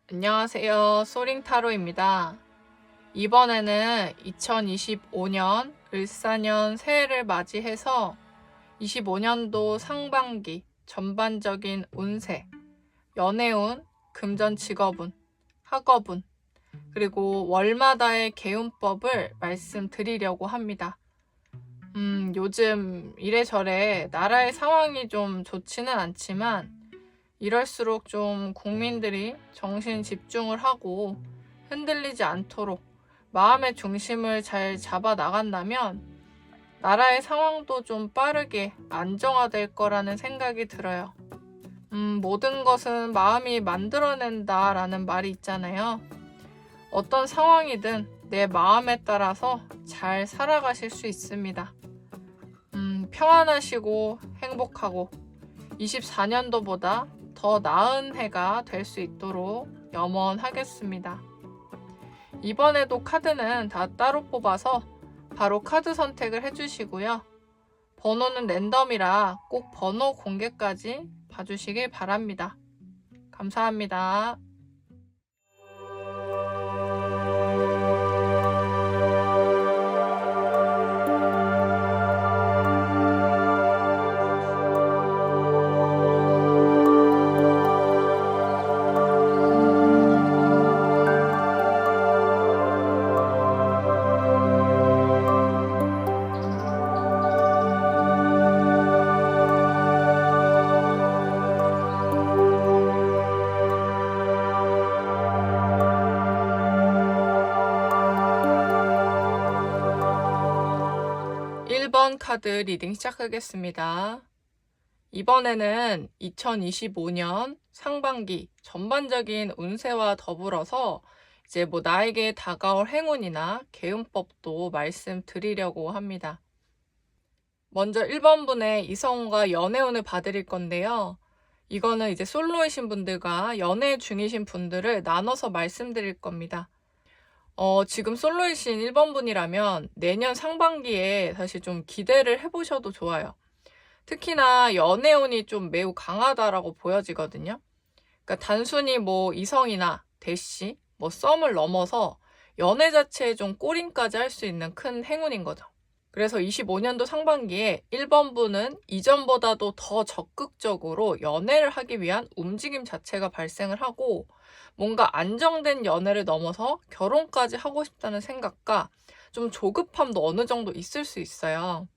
안녕하세요. 소링타로입니다. 이번에는 2025년 을사년 새해를 맞이해서 25년도 상반기 전반적인 운세, 연애운, 금전 직업운, 학업운, 그리고 월마다의 개운법을 말씀드리려고 합니다. 요즘 이래저래 나라의 상황이 좀 좋지는 않지만 이럴수록 좀 국민들이 정신 집중을 하고 흔들리지 않도록 마음의 중심을 잘 잡아 나간다면 나라의 상황도 좀 빠르게 안정화될 거라는 생각이 들어요. 모든 것은 마음이 만들어낸다라는 말이 있잖아요. 어떤 상황이든 내 마음에 따라서 잘 살아가실 수 있습니다. 평안하시고 행복하고 24년도보다 더 나은 해가 될 수 있도록 염원하겠습니다. 이번에도 카드는 다 따로 뽑아서 바로 카드 선택을 해주시고요. 번호는 랜덤이라 꼭 번호 공개까지 봐주시길 바랍니다. 감사합니다. 1번 카드 리딩 시작하겠습니다. 이번에는 2025년 상반기 전반적인 운세와 더불어서 이제 나에게 다가올 행운이나 개운법도 말씀드리려고 합니다. 먼저 1번 분의 이성운과 연애운을 봐드릴 건데요. 이거는 이제 솔로이신 분들과 연애 중이신 분들을 나눠서 말씀드릴 겁니다. 지금 솔로이신 1번 분이라면 내년 상반기에 사실 좀 기대를 해보셔도 좋아요. 특히나 연애운이 좀 매우 강하다라고 보여지거든요. 그러니까 단순히 이성이나 대시, 썸을 넘어서 연애 자체에 좀 꼬림까지 할 수 있는 큰 행운인 거죠. 그래서 25년도 상반기에 1번 분은 이전보다도 더 적극적으로 연애를 하기 위한 움직임 자체가 발생을 하고 뭔가 안정된 연애를 넘어서 결혼까지 하고 싶다는 생각과 좀 조급함도 어느 정도 있을 수 있어요.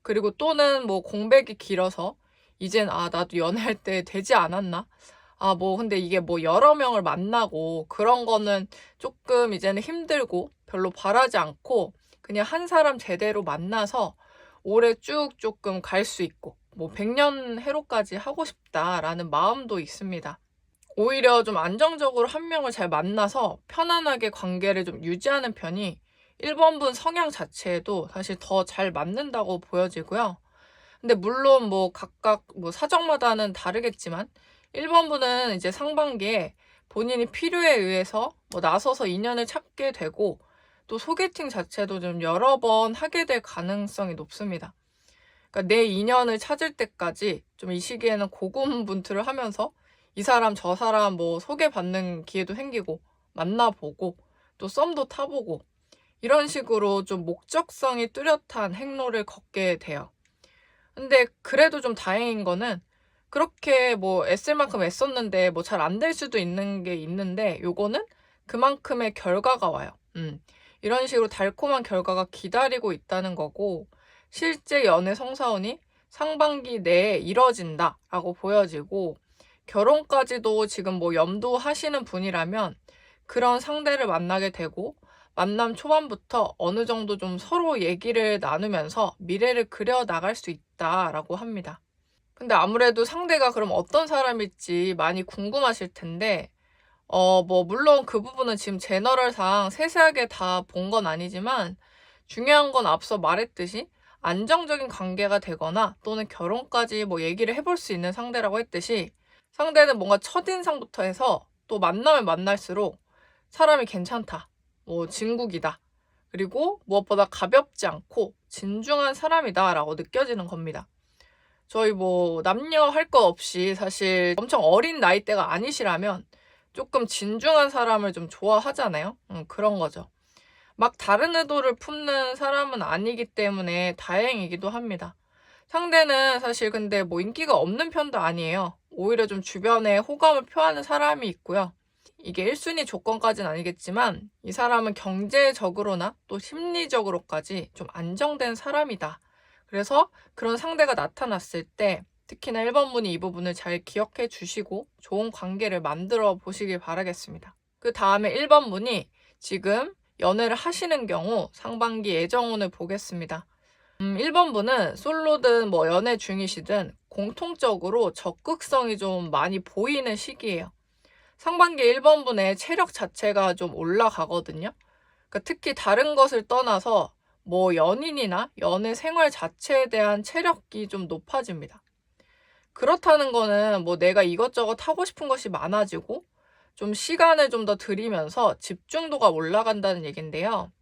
그리고 또는 공백이 길어서 이젠 나도 연애할 때 되지 않았나? 근데 이게 여러 명을 만나고 그런 거는 조금 이제는 힘들고 별로 바라지 않고 그냥 한 사람 제대로 만나서 오래 쭉 조금 갈 수 있고 100년 해로까지 하고 싶다라는 마음도 있습니다. 오히려 좀 안정적으로 한 명을 잘 만나서 편안하게 관계를 좀 유지하는 편이 1번 분 성향 자체에도 사실 더 잘 맞는다고 보여지고요. 근데 물론 각각 사정마다는 다르겠지만 1번 분은 이제 상반기에 본인이 필요에 의해서 나서서 인연을 찾게 되고 또 소개팅 자체도 좀 여러 번 하게 될 가능성이 높습니다. 그러니까 내 인연을 찾을 때까지 좀 이 시기에는 고군분투를 하면서 이 사람 저 사람 소개받는 기회도 생기고 만나보고 또 썸도 타보고 이런 식으로 좀 목적성이 뚜렷한 행로를 걷게 돼요. 근데 그래도 좀 다행인 거는 그렇게 애쓸 만큼 애썼는데 잘 안 될 수도 있는 게 있는데 요거는 그만큼의 결과가 와요. 이런 식으로 달콤한 결과가 기다리고 있다는 거고 실제 연애 성사운이 상반기 내에 이뤄진다라고 보여지고 결혼까지도 지금 염두하시는 분이라면 그런 상대를 만나게 되고 만남 초반부터 어느 정도 좀 서로 얘기를 나누면서 미래를 그려 나갈 수 있다라고 합니다. 근데 아무래도 상대가 그럼 어떤 사람일지 많이 궁금하실 텐데 물론 그 부분은 지금 제너럴상 세세하게 다 본 건 아니지만 중요한 건 앞서 말했듯이 안정적인 관계가 되거나 또는 결혼까지 얘기를 해볼 수 있는 상대라고 했듯이 상대는 뭔가 첫인상부터 해서 또 만나면 만날수록 사람이 괜찮다, 진국이다, 그리고 무엇보다 가볍지 않고 진중한 사람이다라고 느껴지는 겁니다. 저희 남녀 할 거 없이 사실 엄청 어린 나이대가 아니시라면 조금 진중한 사람을 좀 좋아하잖아요. 그런 거죠. 막 다른 의도를 품는 사람은 아니기 때문에 다행이기도 합니다. 상대는 사실 근데 뭐 인기가 없는 편도 아니에요. 오히려 좀 주변에 호감을 표하는 사람이 있고요. 이게 1순위 조건까지는 아니겠지만 이 사람은 경제적으로나 또 심리적으로까지 좀 안정된 사람이다. 그래서 그런 상대가 나타났을 때 특히나 1번 분이 이 부분을 잘 기억해 주시고 좋은 관계를 만들어 보시길 바라겠습니다. 그 다음에 1번 분이 지금 연애를 하시는 경우 상반기 애정운을 보겠습니다. 1번 분은 솔로든 뭐 연애 중이시든 공통적으로 적극성이 좀 많이 보이는 시기예요. 상반기 1번 분의 체력 자체가 좀 올라가거든요. 그러니까 특히 다른 것을 떠나서 뭐 연인이나 연애 생활 자체에 대한 체력이 좀 높아집니다. 그렇다는 거는 뭐 내가 이것저것 하고 싶은 것이 많아지고 좀 시간을 좀 더 들이면서 집중도가 올라간다는 얘긴데요.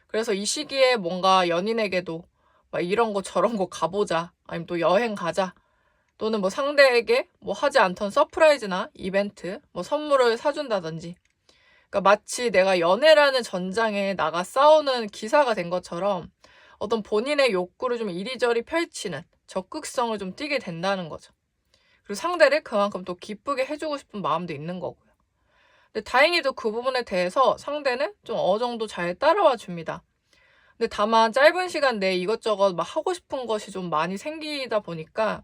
그래서 이 시기에 뭔가 연인에게도 막 이런 거 저런 거 가보자, 아니면 또 여행 가자, 또는 뭐 상대에게 뭐 하지 않던 서프라이즈나 이벤트, 뭐 선물을 사준다든지, 그러니까 마치 내가 연애라는 전장에 나가 싸우는 기사가 된 것처럼 어떤 본인의 욕구를 좀 이리저리 펼치는 적극성을 좀 띠게 된다는 거죠. 그리고 상대를 그만큼 또 기쁘게 해주고 싶은 마음도 있는 거고요. 근데 다행히도 그 부분에 대해서 상대는 좀 어느 정도 잘 따라와 줍니다. 근데 다만 짧은 시간 내에 이것저것 막 하고 싶은 것이 좀 많이 생기다 보니까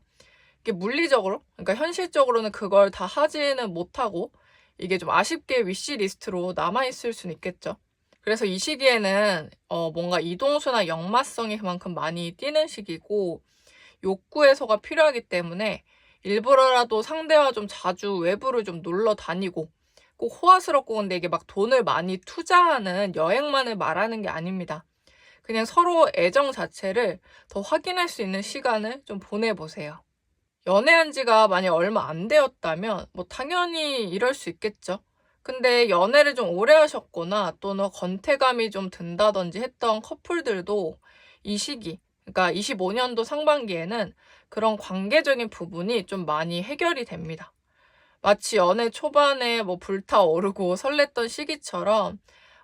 이게 물리적으로, 그러니까 현실적으로는 그걸 다 하지는 못하고 이게 좀 아쉽게 위시리스트로 남아있을 수는 있겠죠. 그래서 이 시기에는 뭔가 이동수나 역마성이 그만큼 많이 뛰는 시기고 욕구 해소가 필요하기 때문에 일부러라도 상대와 좀 자주 외부를 좀 놀러 다니고, 꼭 호화스럽고 근데 이게 막 돈을 많이 투자하는 여행만을 말하는 게 아닙니다. 그냥 서로 애정 자체를 더 확인할 수 있는 시간을 좀 보내보세요. 연애한 지가 만약 얼마 안 되었다면 뭐 당연히 이럴 수 있겠죠. 근데 연애를 좀 오래 하셨거나 또는 건태감이 좀 든다든지 했던 커플들도 이 시기, 그러니까 25년도 상반기에는 그런 관계적인 부분이 좀 많이 해결이 됩니다. 마치 연애 초반에 뭐 불타오르고 설렜던 시기처럼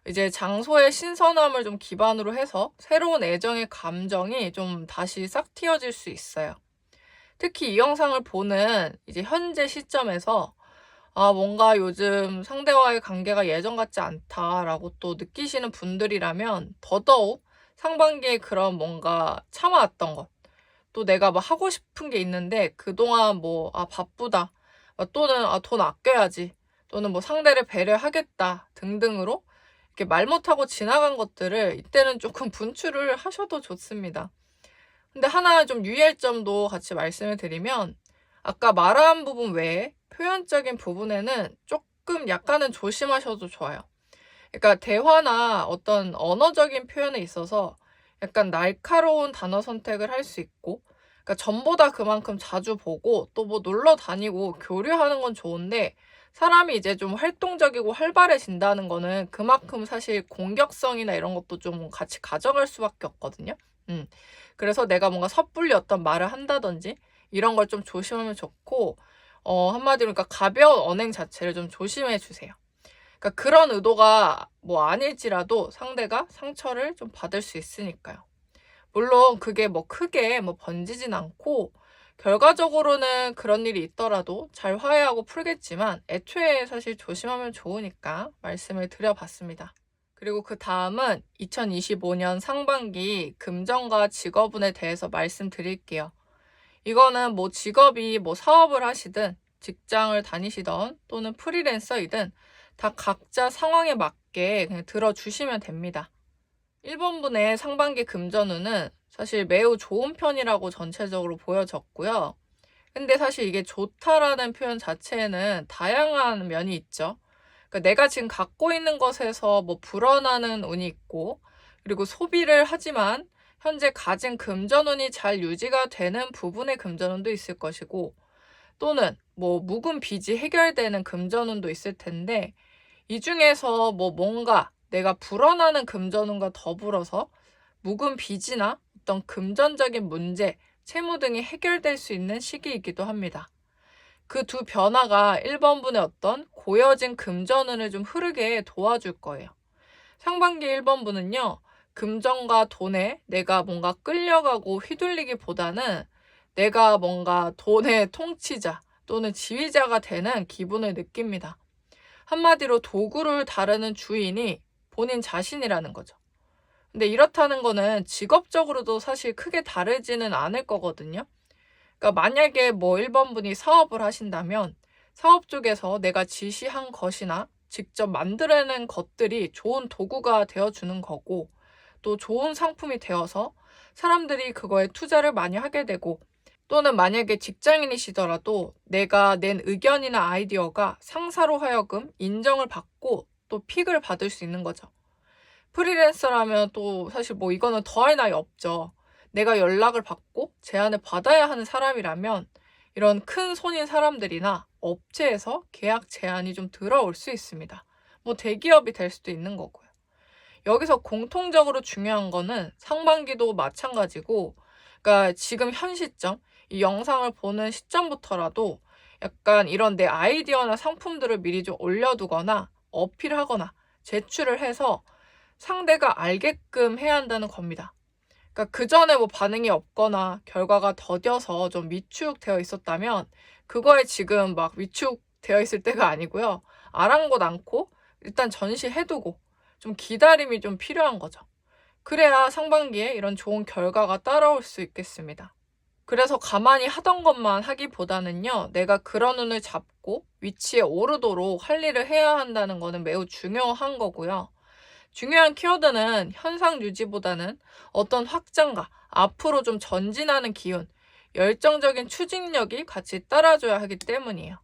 이제 장소의 신선함을 좀 기반으로 해서 새로운 애정의 감정이 좀 다시 싹 틔어질 수 있어요. 특히 이 영상을 보는 이제 현재 시점에서 뭔가 요즘 상대와의 관계가 예전 같지 않다라고 또 느끼시는 분들이라면 더더욱 상반기에 그런 뭔가 참아왔던 것, 또 내가 뭐 하고 싶은 게 있는데 그동안 뭐 바쁘다, 또는 돈 아껴야지, 또는 뭐 상대를 배려하겠다 등등으로 이렇게 말 못하고 지나간 것들을 이때는 조금 분출을 하셔도 좋습니다. 근데 하나 좀 유의할 점도 같이 말씀을 드리면, 아까 말한 부분 외에 표현적인 부분에는 조금 약간은 조심하셔도 좋아요. 그러니까 대화나 어떤 언어적인 표현에 있어서 약간 날카로운 단어 선택을 할 수 있고, 그러니까 전보다 그만큼 자주 보고 또 뭐 놀러 다니고 교류하는 건 좋은데, 사람이 이제 좀 활동적이고 활발해진다는 거는 그만큼 사실 공격성이나 이런 것도 좀 같이 가져갈 수밖에 없거든요. 그래서 내가 뭔가 섣불리 어떤 말을 한다든지 이런 걸 좀 조심하면 좋고, 한마디로 그러니까 가벼운 언행 자체를 좀 조심해 주세요. 그러니까 그런 의도가 뭐 아닐지라도 상대가 상처를 좀 받을 수 있으니까요. 물론 그게 뭐 크게 뭐 번지진 않고 결과적으로는 그런 일이 있더라도 잘 화해하고 풀겠지만 애초에 사실 조심하면 좋으니까 말씀을 드려봤습니다. 그리고 그 다음은 2025년 상반기 금전과 직업운에 대해서 말씀드릴게요. 이거는 뭐 직업이 뭐 사업을 하시든 직장을 다니시던 또는 프리랜서이든 다 각자 상황에 맞게 그냥 들어주시면 됩니다. 1번 분의 상반기 금전운은 사실 매우 좋은 편이라고 전체적으로 보여졌고요. 근데 사실 이게 좋다라는 표현 자체에는 다양한 면이 있죠. 그러니까 내가 지금 갖고 있는 것에서 뭐 불어나는 운이 있고, 그리고 소비를 하지만 현재 가진 금전운이 잘 유지가 되는 부분의 금전운도 있을 것이고, 또는 뭐 묵은 빚이 해결되는 금전운도 있을 텐데, 이 중에서 뭐 뭔가 내가 불어나는 금전운과 더불어서 묵은 빚이나 어떤 금전적인 문제, 채무 등이 해결될 수 있는 시기이기도 합니다. 그 두 변화가 1번분의 어떤 고여진 금전운을 좀 흐르게 도와줄 거예요. 상반기 1번분은요, 금전과 돈에 내가 뭔가 끌려가고 휘둘리기보다는 내가 뭔가 돈의 통치자 또는 지휘자가 되는 기분을 느낍니다. 한마디로 도구를 다루는 주인이 본인 자신이라는 거죠. 근데 이렇다는 거는 직업적으로도 사실 크게 다르지는 않을 거거든요. 그러니까 만약에 뭐 1번분이 사업을 하신다면 사업 쪽에서 내가 지시한 것이나 직접 만들어낸 것들이 좋은 도구가 되어주는 거고, 또 좋은 상품이 되어서 사람들이 그거에 투자를 많이 하게 되고, 또는 만약에 직장인이시더라도 내가 낸 의견이나 아이디어가 상사로 하여금 인정을 받고 또 픽을 받을 수 있는 거죠. 프리랜서라면 또 사실 뭐 이거는 더할 나위 없죠. 내가 연락을 받고 제안을 받아야 하는 사람이라면 이런 큰 손인 사람들이나 업체에서 계약 제안이 좀 들어올 수 있습니다. 뭐 대기업이 될 수도 있는 거고요. 여기서 공통적으로 중요한 거는 상반기도 마찬가지고, 그러니까 지금 현 시점, 이 영상을 보는 시점부터라도 약간 이런 내 아이디어나 상품들을 미리 좀 올려두거나 어필하거나 제출을 해서 상대가 알게끔 해야 한다는 겁니다. 그러니까 그 전에 뭐 반응이 없거나 결과가 더뎌서 좀 위축되어 있었다면 그거에 지금 막 위축되어 있을 때가 아니고요. 아랑곳 않고 일단 전시해두고 좀 기다림이 좀 필요한 거죠. 그래야 상반기에 이런 좋은 결과가 따라올 수 있겠습니다. 그래서 가만히 하던 것만 하기보다는요, 내가 그런 운을 잡고 위치에 오르도록 할 일을 해야 한다는 거는 매우 중요한 거고요. 중요한 키워드는 현상 유지보다는 어떤 확장과 앞으로 좀 전진하는 기운, 열정적인 추진력이 같이 따라줘야 하기 때문이에요.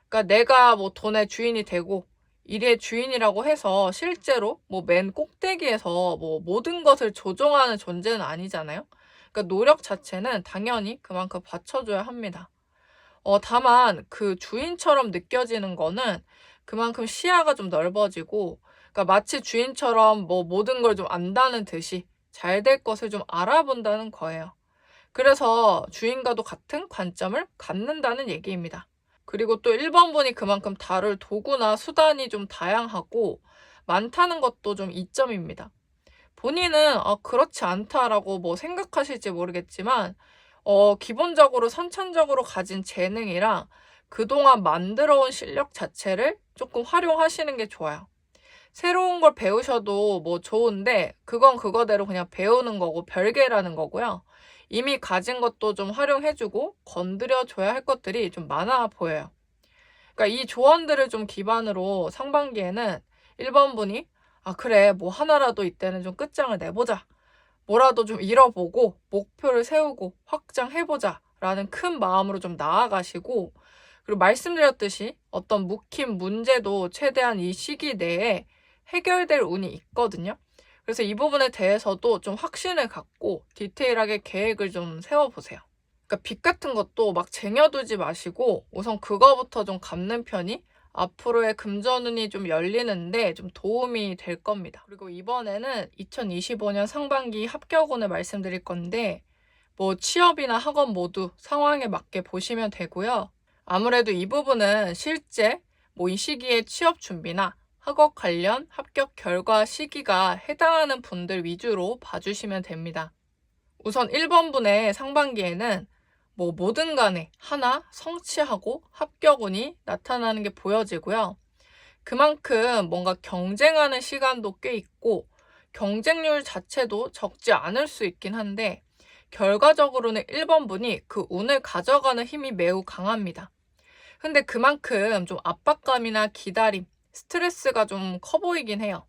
그러니까 내가 뭐 돈의 주인이 되고 일의 주인이라고 해서 실제로 뭐 맨 꼭대기에서 뭐 모든 것을 조종하는 존재는 아니잖아요. 그러니까 노력 자체는 당연히 그만큼 받쳐줘야 합니다. 다만 그 주인처럼 느껴지는 거는 그만큼 시야가 좀 넓어지고, 그러니까 마치 주인처럼 뭐 모든 걸 좀 안다는 듯이 잘 될 것을 좀 알아본다는 거예요. 그래서 주인과도 같은 관점을 갖는다는 얘기입니다. 그리고 또 1번분이 그만큼 다룰 도구나 수단이 좀 다양하고 많다는 것도 좀 이점입니다. 본인은 그렇지 않다라고 뭐 생각하실지 모르겠지만 기본적으로 선천적으로 가진 재능이랑 그동안 만들어온 실력 자체를 조금 활용하시는 게 좋아요. 새로운 걸 배우셔도 뭐 좋은데 그건 그거대로 그냥 배우는 거고 별개라는 거고요. 이미 가진 것도 좀 활용해주고 건드려줘야 할 것들이 좀 많아 보여요. 그러니까 이 조언들을 좀 기반으로 상반기에는 1번분이 그래 뭐 하나라도 이때는 좀 끝장을 내보자. 뭐라도 좀 잃어보고 목표를 세우고 확장해보자 라는 큰 마음으로 좀 나아가시고, 그리고 말씀드렸듯이 어떤 묵힌 문제도 최대한 이 시기 내에 해결될 운이 있거든요. 그래서 이 부분에 대해서도 좀 확신을 갖고 디테일하게 계획을 좀 세워보세요. 그러니까 빚 같은 것도 막 쟁여두지 마시고 우선 그거부터 좀 갚는 편이 앞으로의 금전운이 좀 열리는데 좀 도움이 될 겁니다. 그리고 이번에는 2025년 상반기 합격운을 말씀드릴 건데, 뭐 취업이나 학업 모두 상황에 맞게 보시면 되고요. 아무래도 이 부분은 실제 뭐 이 시기에 취업 준비나 학업 관련 합격 결과 시기가 해당하는 분들 위주로 봐주시면 됩니다. 우선 1번분의 상반기에는 뭐 뭐든 간에 하나 성취하고 합격운이 나타나는 게 보여지고요. 그만큼 뭔가 경쟁하는 시간도 꽤 있고 경쟁률 자체도 적지 않을 수 있긴 한데, 결과적으로는 1번분이 그 운을 가져가는 힘이 매우 강합니다. 근데 그만큼 좀 압박감이나 기다림, 스트레스가 좀 커 보이긴 해요.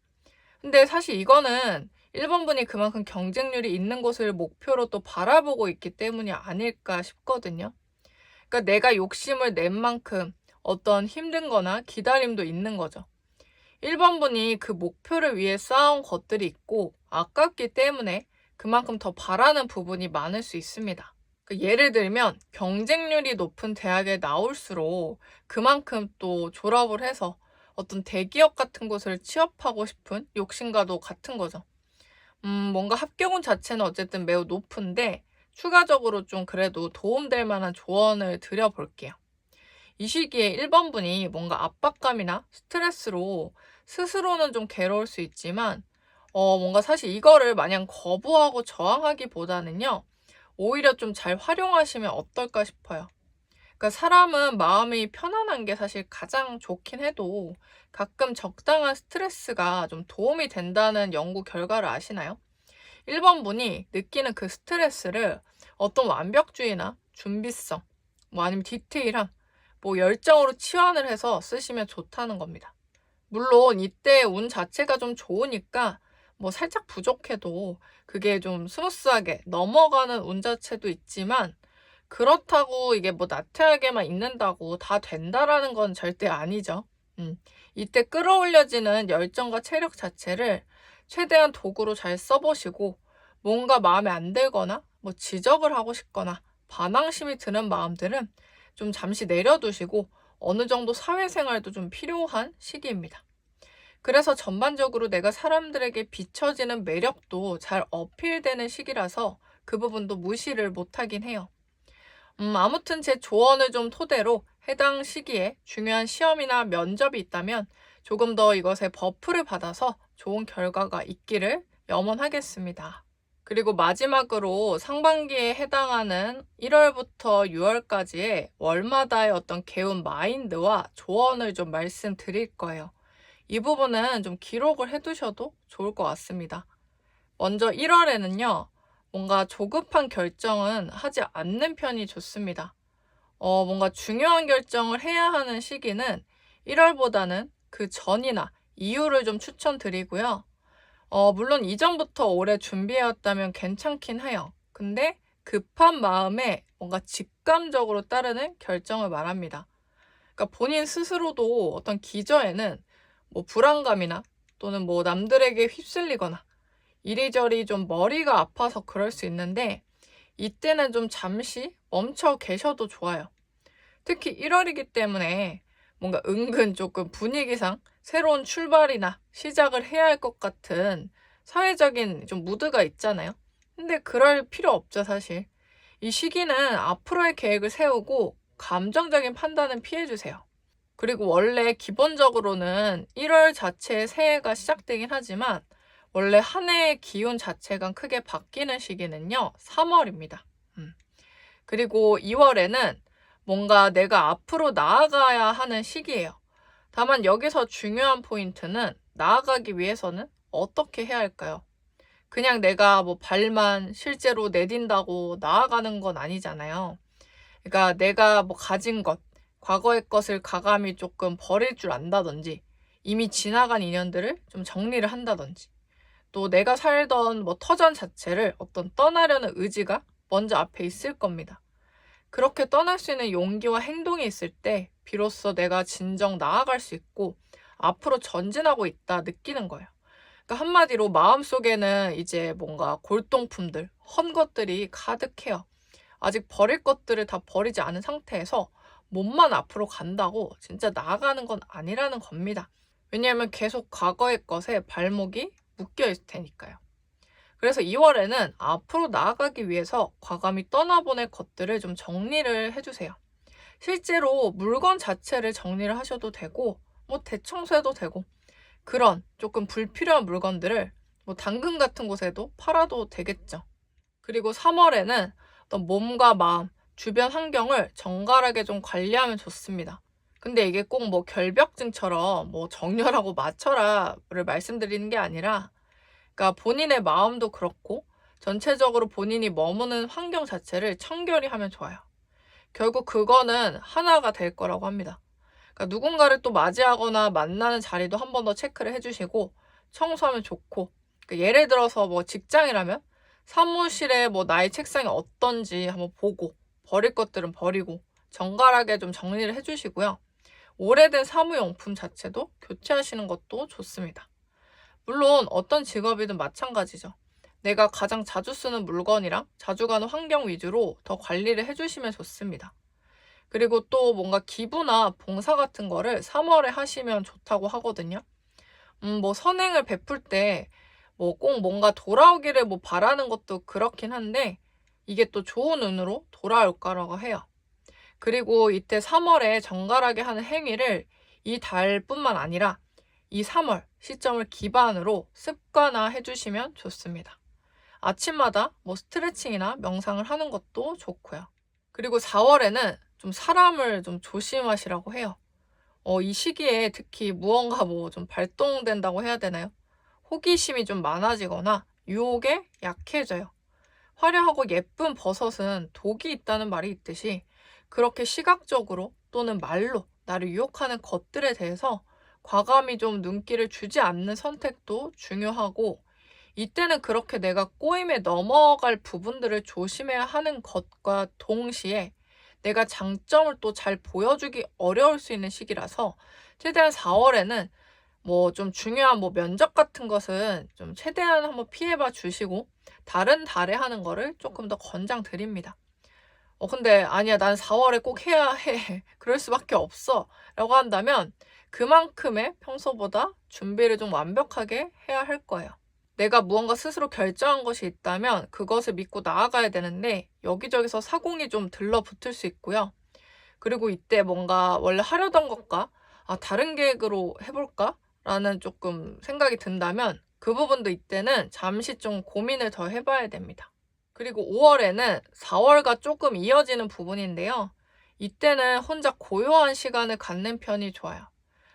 근데 사실 이거는 1번분이 그만큼 경쟁률이 있는 곳을 목표로 또 바라보고 있기 때문이 아닐까 싶거든요. 그러니까 내가 욕심을 낸 만큼 어떤 힘든 거나 기다림도 있는 거죠. 1번분이 그 목표를 위해 쌓아온 것들이 있고 아깝기 때문에 그만큼 더 바라는 부분이 많을 수 있습니다. 예를 들면 경쟁률이 높은 대학에 나올수록 그만큼 또 졸업을 해서 어떤 대기업 같은 곳을 취업하고 싶은 욕심과도 같은 거죠. 뭔가 합격운 자체는 어쨌든 매우 높은데 추가적으로 좀 그래도 도움될 만한 조언을 드려볼게요. 이 시기에 1번 분이 뭔가 압박감이나 스트레스로 스스로는 좀 괴로울 수 있지만, 뭔가 사실 이거를 마냥 거부하고 저항하기보다는요, 오히려 좀 잘 활용하시면 어떨까 싶어요. 그러니까 사람은 마음이 편안한 게 사실 가장 좋긴 해도 가끔 적당한 스트레스가 좀 도움이 된다는 연구 결과를 아시나요? 1번 분이 느끼는 그 스트레스를 어떤 완벽주의나 준비성, 뭐 아니면 디테일함, 뭐 열정으로 치환을 해서 쓰시면 좋다는 겁니다. 물론 이때 운 자체가 좀 좋으니까 뭐 살짝 부족해도 그게 좀 스무스하게 넘어가는 운 자체도 있지만, 그렇다고 이게 뭐 나태하게만 있는다고 다 된다라는 건 절대 아니죠. 이때 끌어올려지는 열정과 체력 자체를 최대한 도구로 잘 써보시고, 뭔가 마음에 안 들거나 뭐 지적을 하고 싶거나 반항심이 드는 마음들은 좀 잠시 내려두시고, 어느 정도 사회생활도 좀 필요한 시기입니다. 그래서 전반적으로 내가 사람들에게 비춰지는 매력도 잘 어필되는 시기라서 그 부분도 무시를 못하긴 해요. 아무튼 제 조언을 좀 토대로 해당 시기에 중요한 시험이나 면접이 있다면 조금 더 이것에 버프를 받아서 좋은 결과가 있기를 염원하겠습니다. 그리고 마지막으로 상반기에 해당하는 1월부터 6월까지의 월마다의 어떤 개운 마인드와 조언을 좀 말씀드릴 거예요. 이 부분은 좀 기록을 해두셔도 좋을 것 같습니다. 먼저 1월에는요, 뭔가 조급한 결정은 하지 않는 편이 좋습니다. 뭔가 중요한 결정을 해야 하는 시기는 1월보다는 그 전이나 이후를 좀 추천드리고요. 물론 이전부터 오래 준비해왔다면 괜찮긴 해요. 근데 급한 마음에 뭔가 직감적으로 따르는 결정을 말합니다. 그러니까 본인 스스로도 어떤 기저에는 뭐 불안감이나 또는 뭐 남들에게 휩쓸리거나 이리저리 좀 머리가 아파서 그럴 수 있는데, 이때는 좀 잠시 멈춰 계셔도 좋아요. 특히 1월이기 때문에 뭔가 은근 조금 분위기상 새로운 출발이나 시작을 해야 할 것 같은 사회적인 좀 무드가 있잖아요. 근데 그럴 필요 없죠, 사실. 이 시기는 앞으로의 계획을 세우고 감정적인 판단은 피해주세요. 그리고 원래 기본적으로는 1월 자체에 새해가 시작되긴 하지만 원래 한 해의 기운 자체가 크게 바뀌는 시기는요, 3월입니다. 그리고 2월에는 뭔가 내가 앞으로 나아가야 하는 시기예요. 다만 여기서 중요한 포인트는 나아가기 위해서는 어떻게 해야 할까요? 그냥 내가 뭐 발만 실제로 내딘다고 나아가는 건 아니잖아요. 그러니까 내가 뭐 가진 것, 과거의 것을 가감히 조금 버릴 줄 안다든지, 이미 지나간 인연들을 좀 정리를 한다든지, 또 내가 살던 뭐 터전 자체를 어떤 떠나려는 의지가 먼저 앞에 있을 겁니다. 그렇게 떠날 수 있는 용기와 행동이 있을 때 비로소 내가 진정 나아갈 수 있고 앞으로 전진하고 있다 느끼는 거예요. 그러니까 한마디로 마음속에는 이제 뭔가 골동품들, 헌 것들이 가득해요. 아직 버릴 것들을 다 버리지 않은 상태에서 몸만 앞으로 간다고 진짜 나아가는 건 아니라는 겁니다. 왜냐하면 계속 과거의 것에 발목이 묶여 있을 테니까요. 그래서 2월에는 앞으로 나아가기 위해서 과감히 떠나보낼 것들을 좀 정리를 해주세요. 실제로 물건 자체를 정리를 하셔도 되고, 뭐 대청소해도 되고, 그런 조금 불필요한 물건들을 뭐 당근 같은 곳에도 팔아도 되겠죠. 그리고 3월에는 어떤 몸과 마음, 주변 환경을 정갈하게 좀 관리하면 좋습니다. 근데 이게 꼭 뭐 결벽증처럼 뭐 정렬하고 맞춰라를 말씀드리는 게 아니라, 그러니까 본인의 마음도 그렇고 전체적으로 본인이 머무는 환경 자체를 청결히 하면 좋아요. 결국 그거는 하나가 될 거라고 합니다. 그러니까 누군가를 또 맞이하거나 만나는 자리도 한 번 더 체크를 해주시고 청소하면 좋고, 그러니까 예를 들어서 뭐 직장이라면 사무실에 뭐 나의 책상이 어떤지 한번 보고 버릴 것들은 버리고 정갈하게 좀 정리를 해주시고요. 오래된 사무용품 자체도 교체하시는 것도 좋습니다. 물론 어떤 직업이든 마찬가지죠. 내가 가장 자주 쓰는 물건이랑 자주 가는 환경 위주로 더 관리를 해주시면 좋습니다. 그리고 또 뭔가 기부나 봉사 같은 거를 3월에 하시면 좋다고 하거든요. 뭐 선행을 베풀 때 뭐 꼭 뭔가 돌아오기를 뭐 바라는 것도 그렇긴 한데, 이게 또 좋은 운으로 돌아올 거라고 해요. 그리고 이때 3월에 정갈하게 하는 행위를 이 달뿐만 아니라 이 3월 시점을 기반으로 습관화 해주시면 좋습니다. 아침마다 뭐 스트레칭이나 명상을 하는 것도 좋고요. 그리고 4월에는 좀 사람을 좀 조심하시라고 해요. 이 시기에 특히 무언가 뭐 좀 발동된다고 해야 되나요? 호기심이 좀 많아지거나 유혹에 약해져요. 화려하고 예쁜 버섯은 독이 있다는 말이 있듯이 그렇게 시각적으로 또는 말로 나를 유혹하는 것들에 대해서 과감히 좀 눈길을 주지 않는 선택도 중요하고, 이때는 그렇게 내가 꼬임에 넘어갈 부분들을 조심해야 하는 것과 동시에 내가 장점을 또 잘 보여주기 어려울 수 있는 시기라서 최대한 4월에는 뭐 좀 중요한 뭐 면접 같은 것은 좀 최대한 한번 피해봐 주시고 다른 달에 하는 거를 조금 더 권장드립니다. 근데 아니야, 난 4월에 꼭 해야 해. 그럴 수밖에 없어. 라고 한다면 그만큼의 평소보다 준비를 좀 완벽하게 해야 할 거예요. 내가 무언가 스스로 결정한 것이 있다면 그것을 믿고 나아가야 되는데 여기저기서 사공이 좀 들러붙을 수 있고요. 그리고 이때 뭔가 원래 하려던 것과 다른 계획으로 해볼까? 라는 조금 생각이 든다면 그 부분도 이때는 잠시 좀 고민을 더 해봐야 됩니다. 그리고 5월에는 4월과 조금 이어지는 부분인데요. 이때는 혼자 고요한 시간을 갖는 편이 좋아요.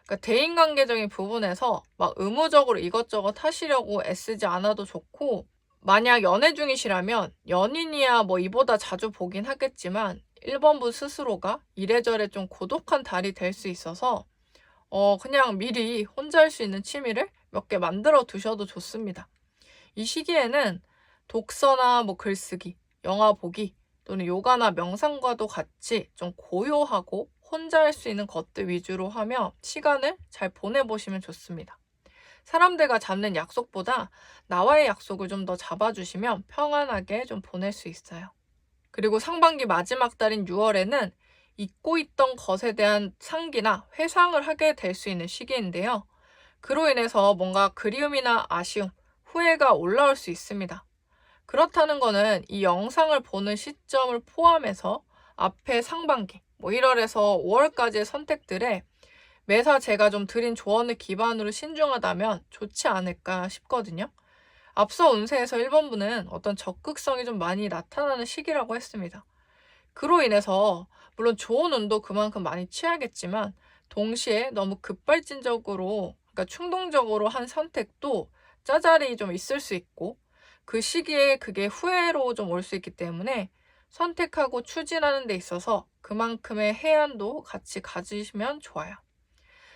그러니까 대인관계적인 부분에서 막 의무적으로 이것저것 하시려고 애쓰지 않아도 좋고, 만약 연애 중이시라면 연인이야 뭐 이보다 자주 보긴 하겠지만 1번분 스스로가 이래저래 좀 고독한 달이 될 수 있어서 그냥 미리 혼자 할 수 있는 취미를 몇 개 만들어 두셔도 좋습니다. 이 시기에는 독서나 뭐 글쓰기, 영화 보기 또는 요가나 명상과도 같이 좀 고요하고 혼자 할 수 있는 것들 위주로 하며 시간을 잘 보내보시면 좋습니다. 사람들과 잡는 약속보다 나와의 약속을 좀 더 잡아주시면 평안하게 좀 보낼 수 있어요. 그리고 상반기 마지막 달인 6월에는 잊고 있던 것에 대한 상기나 회상을 하게 될 수 있는 시기인데요. 그로 인해서 뭔가 그리움이나 아쉬움, 후회가 올라올 수 있습니다. 그렇다는 거는 이 영상을 보는 시점을 포함해서 앞에 상반기, 뭐 1월에서 5월까지의 선택들에 매사 제가 좀 드린 조언을 기반으로 신중하다면 좋지 않을까 싶거든요. 앞서 운세에서 1번분은 어떤 적극성이 좀 많이 나타나는 시기라고 했습니다. 그로 인해서 물론 좋은 운도 그만큼 많이 취하겠지만 동시에 너무 급발진적으로, 그러니까 충동적으로 한 선택도 짜잘이 좀 있을 수 있고 그 시기에 그게 후회로 좀 올 수 있기 때문에 선택하고 추진하는 데 있어서 그만큼의 해안도 같이 가지시면 좋아요.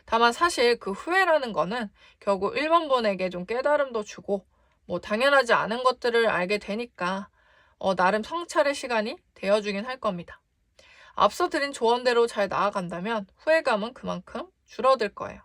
다만 사실 그 후회라는 거는 결국 1번분에게 좀 깨달음도 주고 뭐 당연하지 않은 것들을 알게 되니까 나름 성찰의 시간이 되어주긴 할 겁니다. 앞서 드린 조언대로 잘 나아간다면 후회감은 그만큼 줄어들 거예요.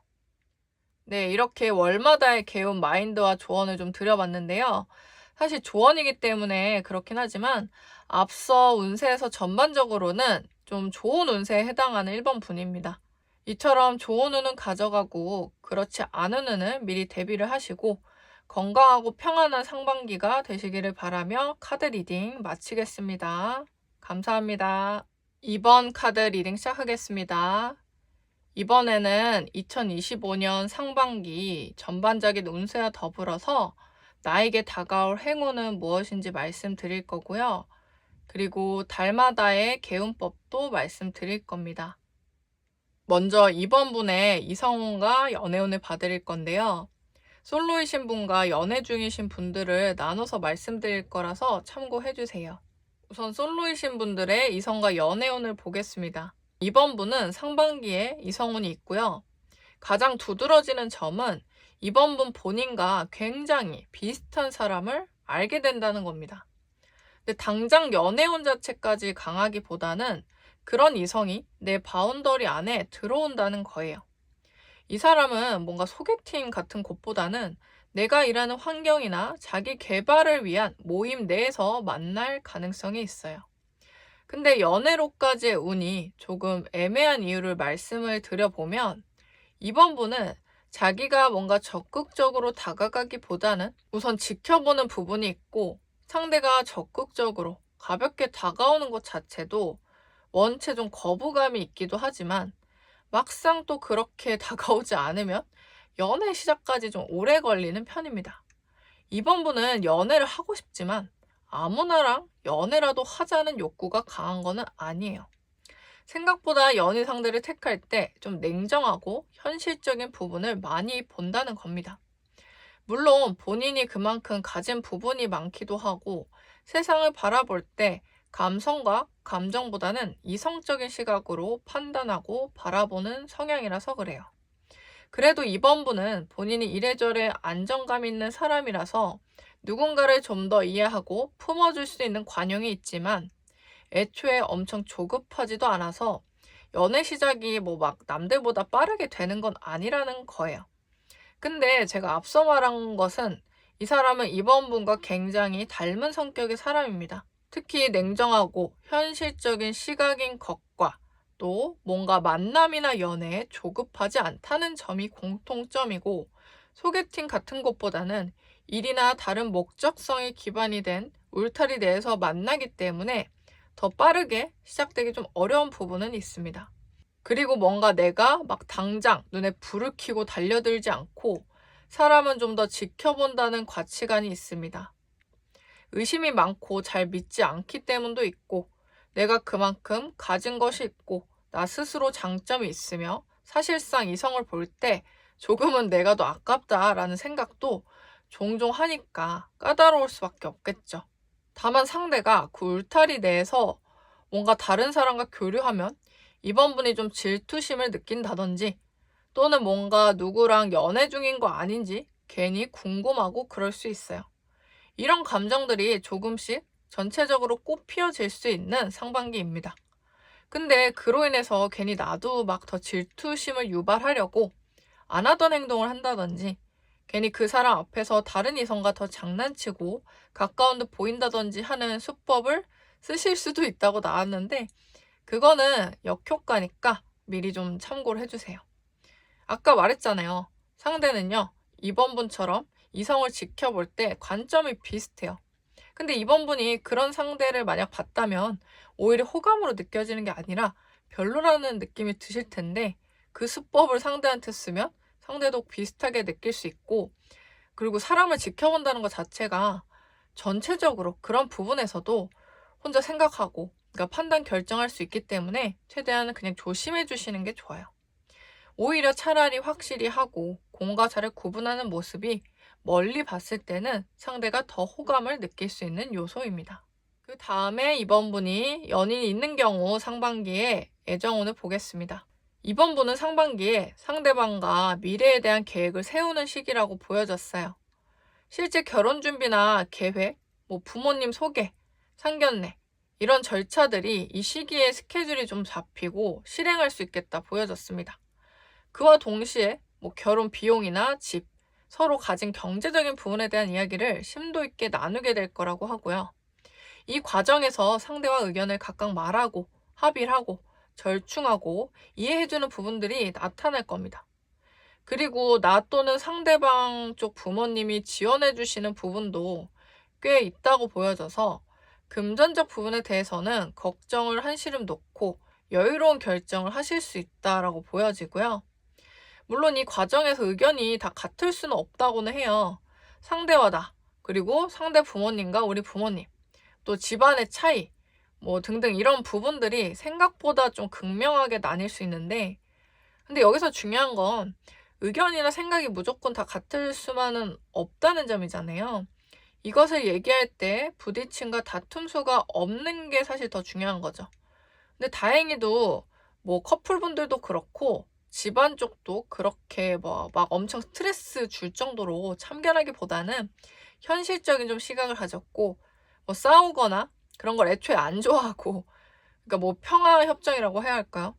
네, 이렇게 월마다의 개운 마인드와 조언을 좀 드려봤는데요. 사실 조언이기 때문에 그렇긴 하지만 앞서 운세에서 전반적으로는 좀 좋은 운세에 해당하는 1번 분입니다. 이처럼 좋은 운은 가져가고 그렇지 않은 운은 미리 대비를 하시고 건강하고 평안한 상반기가 되시기를 바라며 카드 리딩 마치겠습니다. 감사합니다. 2번 카드 리딩 시작하겠습니다. 이번에는 2025년 상반기 전반적인 운세와 더불어서 나에게 다가올 행운은 무엇인지 말씀드릴 거고요. 그리고 달마다의 개운법도 말씀드릴 겁니다. 먼저 이번 분의 이성운과 연애운을 봐드릴 건데요. 솔로이신 분과 연애 중이신 분들을 나눠서 말씀드릴 거라서 참고해주세요. 우선 솔로이신 분들의 이성과 연애운을 보겠습니다. 이번 분은 상반기에 이성운이 있고요. 가장 두드러지는 점은 이번 분 본인과 굉장히 비슷한 사람을 알게 된다는 겁니다. 근데 당장 연애운 자체까지 강하기보다는 그런 이성이 내 바운더리 안에 들어온다는 거예요. 이 사람은 뭔가 소개팅 같은 곳보다는 내가 일하는 환경이나 자기 개발을 위한 모임 내에서 만날 가능성이 있어요. 근데 연애로까지의 운이 조금 애매한 이유를 말씀을 드려보면 이번 분은 자기가 뭔가 적극적으로 다가가기보다는 우선 지켜보는 부분이 있고 상대가 적극적으로 가볍게 다가오는 것 자체도 원체 좀 거부감이 있기도 하지만 막상 또 그렇게 다가오지 않으면 연애 시작까지 좀 오래 걸리는 편입니다. 이번 분은 연애를 하고 싶지만 아무나랑 연애라도 하자는 욕구가 강한 거는 아니에요. 생각보다 연애 상대를 택할 때 좀 냉정하고 현실적인 부분을 많이 본다는 겁니다. 물론 본인이 그만큼 가진 부분이 많기도 하고 세상을 바라볼 때 감성과 감정보다는 이성적인 시각으로 판단하고 바라보는 성향이라서 그래요. 그래도 이번 분은 본인이 이래저래 안정감 있는 사람이라서 누군가를 좀 더 이해하고 품어줄 수 있는 관용이 있지만 애초에 엄청 조급하지도 않아서 연애 시작이 뭐 막 남들보다 빠르게 되는 건 아니라는 거예요. 근데 제가 앞서 말한 것은 이 사람은 이번 분과 굉장히 닮은 성격의 사람입니다. 특히 냉정하고 현실적인 시각인 것과 또 뭔가 만남이나 연애에 조급하지 않다는 점이 공통점이고 소개팅 같은 것보다는 일이나 다른 목적성이 기반이 된 울타리 내에서 만나기 때문에 더 빠르게 시작되기 좀 어려운 부분은 있습니다. 그리고 뭔가 내가 막 당장 눈에 불을 켜고 달려들지 않고 사람은 좀 더 지켜본다는 가치관이 있습니다. 의심이 많고 잘 믿지 않기 때문도 있고 내가 그만큼 가진 것이 있고 나 스스로 장점이 있으며 사실상 이성을 볼 때 조금은 내가 더 아깝다라는 생각도 종종 하니까 까다로울 수밖에 없겠죠. 다만 상대가 그 울타리 내에서 뭔가 다른 사람과 교류하면 이번 분이 좀 질투심을 느낀다든지 또는 뭔가 누구랑 연애 중인 거 아닌지 괜히 궁금하고 그럴 수 있어요. 이런 감정들이 조금씩 전체적으로 꽃피어질 수 있는 상반기입니다. 근데 그로 인해서 괜히 나도 막 더 질투심을 유발하려고 안 하던 행동을 한다든지 괜히 그 사람 앞에서 다른 이성과 더 장난치고 가까운 듯 보인다든지 하는 수법을 쓰실 수도 있다고 나왔는데 그거는 역효과니까 미리 좀 참고를 해주세요. 아까 말했잖아요. 상대는요, 이번 분처럼 이성을 지켜볼 때 관점이 비슷해요. 근데 이번 분이 그런 상대를 만약 봤다면 오히려 호감으로 느껴지는 게 아니라 별로라는 느낌이 드실 텐데 그 수법을 상대한테 쓰면 상대도 비슷하게 느낄 수 있고 그리고 사람을 지켜본다는 것 자체가 전체적으로 그런 부분에서도 혼자 생각하고 그러니까 판단 결정할 수 있기 때문에 최대한 그냥 조심해 주시는 게 좋아요. 오히려 차라리 확실히 하고 공과 사를 구분하는 모습이 멀리 봤을 때는 상대가 더 호감을 느낄 수 있는 요소입니다. 그 다음에 이번 분이 연인이 있는 경우 상반기에 애정운을 보겠습니다. 이번 분은 상반기에 상대방과 미래에 대한 계획을 세우는 시기라고 보여졌어요. 실제 결혼 준비나 계획, 부모님 소개, 상견례 이런 절차들이 이 시기에 스케줄이 좀 잡히고 실행할 수 있겠다 보여졌습니다. 그와 동시에 결혼 비용이나 집, 서로 가진 경제적인 부분에 대한 이야기를 심도 있게 나누게 될 거라고 하고요. 이 과정에서 상대와 의견을 각각 말하고 합의를 하고 절충하고 이해해주는 부분들이 나타날 겁니다. 그리고 나 또는 상대방 쪽 부모님이 지원해주시는 부분도 꽤 있다고 보여져서 금전적 부분에 대해서는 걱정을 한시름 놓고 여유로운 결정을 하실 수 있다라고 보여지고요. 물론 이 과정에서 의견이 다 같을 수는 없다고는 해요. 상대와 나, 그리고 상대 부모님과 우리 부모님, 또 집안의 차이, 등등 이런 부분들이 생각보다 좀 극명하게 나뉠 수 있는데, 근데 여기서 중요한 건 의견이나 생각이 무조건 다 같을 수만은 없다는 점이잖아요. 이것을 얘기할 때 부딪힘과 다툼 수가 없는 게 사실 더 중요한 거죠. 근데 다행히도 커플분들도 그렇고 집안 쪽도 그렇게 막 엄청 스트레스 줄 정도로 참견하기보다는 현실적인 좀 시각을 가졌고 싸우거나 그런 걸 애초에 안 좋아하고 그러니까 평화 협정이라고 해야 할까요?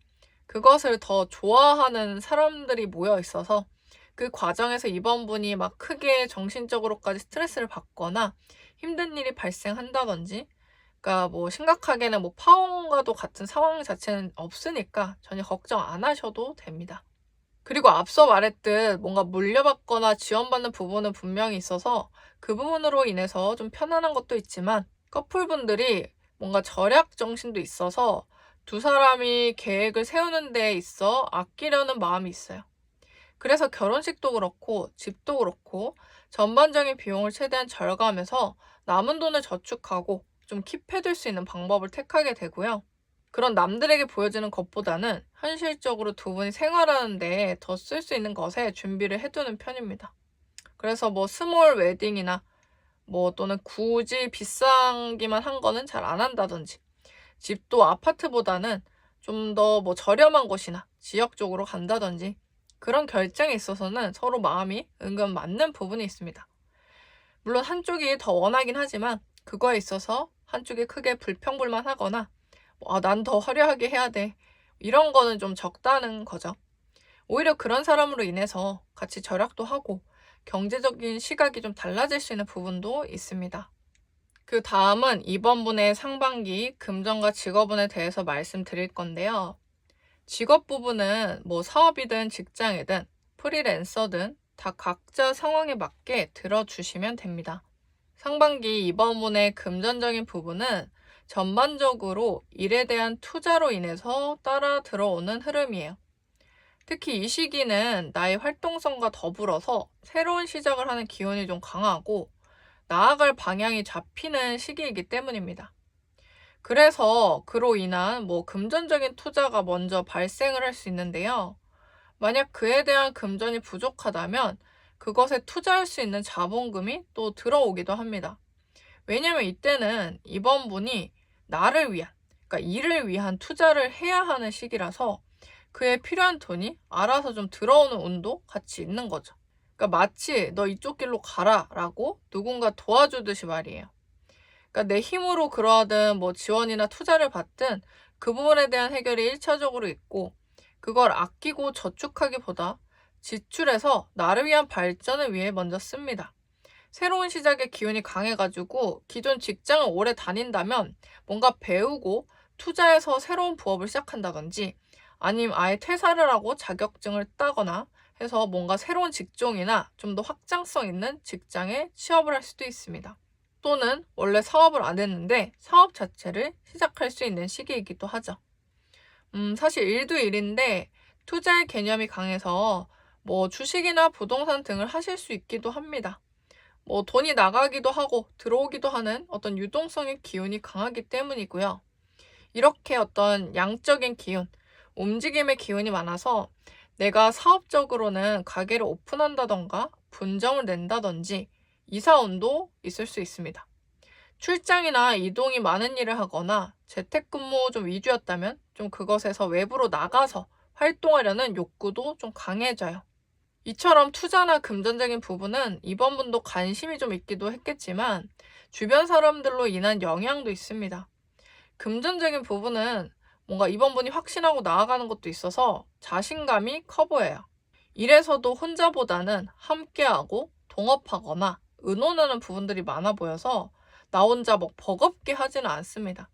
그것을 더 좋아하는 사람들이 모여 있어서 그 과정에서 이번 분이 막 크게 정신적으로까지 스트레스를 받거나 힘든 일이 발생한다든지 그러니까 심각하게는 파혼과도 같은 상황 자체는 없으니까 전혀 걱정 안 하셔도 됩니다. 그리고 앞서 말했듯 뭔가 물려받거나 지원받는 부분은 분명히 있어서 그 부분으로 인해서 좀 편안한 것도 있지만 커플분들이 뭔가 절약 정신도 있어서 두 사람이 계획을 세우는 데 있어 아끼려는 마음이 있어요. 그래서 결혼식도 그렇고 집도 그렇고 전반적인 비용을 최대한 절감해서 남은 돈을 저축하고 좀 킵해둘 수 있는 방법을 택하게 되고요. 그런 남들에게 보여지는 것보다는 현실적으로 두 분이 생활하는 데 더 쓸 수 있는 것에 준비를 해두는 편입니다. 그래서 뭐 스몰 웨딩이나 뭐 또는 굳이 비싸기만 한 거는 잘 안 한다든지, 집도 아파트보다는 좀 더 뭐 저렴한 곳이나 지역 쪽으로 간다든지, 그런 결정에 있어서는 서로 마음이 은근 맞는 부분이 있습니다. 물론 한쪽이 더 원하긴 하지만 그거에 있어서 한쪽이 크게 불평불만하거나 난 더 화려하게 해야 돼, 이런 거는 좀 적다는 거죠. 오히려 그런 사람으로 인해서 같이 절약도 하고 경제적인 시각이 좀 달라질 수 있는 부분도 있습니다. 그 다음은 이번 분의 상반기 금전과 직업운에 대해서 말씀드릴 건데요. 직업 부분은 뭐 사업이든 직장이든 프리랜서든 다 각자 상황에 맞게 들어주시면 됩니다. 상반기 이번 분의 금전적인 부분은 전반적으로 일에 대한 투자로 인해서 따라 들어오는 흐름이에요. 특히 이 시기는 나의 활동성과 더불어서 새로운 시작을 하는 기운이 좀 강하고 나아갈 방향이 잡히는 시기이기 때문입니다. 그래서 그로 인한 뭐 금전적인 투자가 먼저 발생을 할 수 있는데요. 만약 그에 대한 금전이 부족하다면 그것에 투자할 수 있는 자본금이 또 들어오기도 합니다. 왜냐면 이때는 이번 분이 나를 위한, 그러니까 일을 위한 투자를 해야 하는 시기라서 그에 필요한 돈이 알아서 좀 들어오는 운도 같이 있는 거죠. 그러니까 마치 너 이쪽 길로 가라 라고 누군가 도와주듯이 말이에요. 그러니까 내 힘으로 그러하든 뭐 지원이나 투자를 받든 그 부분에 대한 해결이 1차적으로 있고, 그걸 아끼고 저축하기보다 지출해서 나를 위한 발전을 위해 먼저 씁니다. 새로운 시작의 기운이 강해가지고 기존 직장을 오래 다닌다면 뭔가 배우고 투자해서 새로운 부업을 시작한다든지, 아니면 아예 퇴사를 하고 자격증을 따거나 해서 뭔가 새로운 직종이나 좀 더 확장성 있는 직장에 취업을 할 수도 있습니다. 또는 원래 사업을 안 했는데 사업 자체를 시작할 수 있는 시기이기도 하죠. 사실 일도 일인데 투자의 개념이 강해서 뭐 주식이나 부동산 등을 하실 수 있기도 합니다. 뭐 돈이 나가기도 하고 들어오기도 하는 어떤 유동성의 기운이 강하기 때문이고요. 이렇게 어떤 양적인 기운, 움직임의 기운이 많아서 내가 사업적으로는 가게를 오픈한다던가 분점을 낸다든지 이사운도 있을 수 있습니다. 출장이나 이동이 많은 일을 하거나 재택근무 좀 위주였다면 좀 그것에서 외부로 나가서 활동하려는 욕구도 좀 강해져요. 이처럼 투자나 금전적인 부분은 이번 분도 관심이 좀 있기도 했겠지만 주변 사람들로 인한 영향도 있습니다. 금전적인 부분은 뭔가 이번 분이 확신하고 나아가는 것도 있어서 자신감이 커 보여요. 일에서도 혼자보다는 함께하고 동업하거나 의논하는 부분들이 많아 보여서 나 혼자 뭐 버겁게 하지는 않습니다.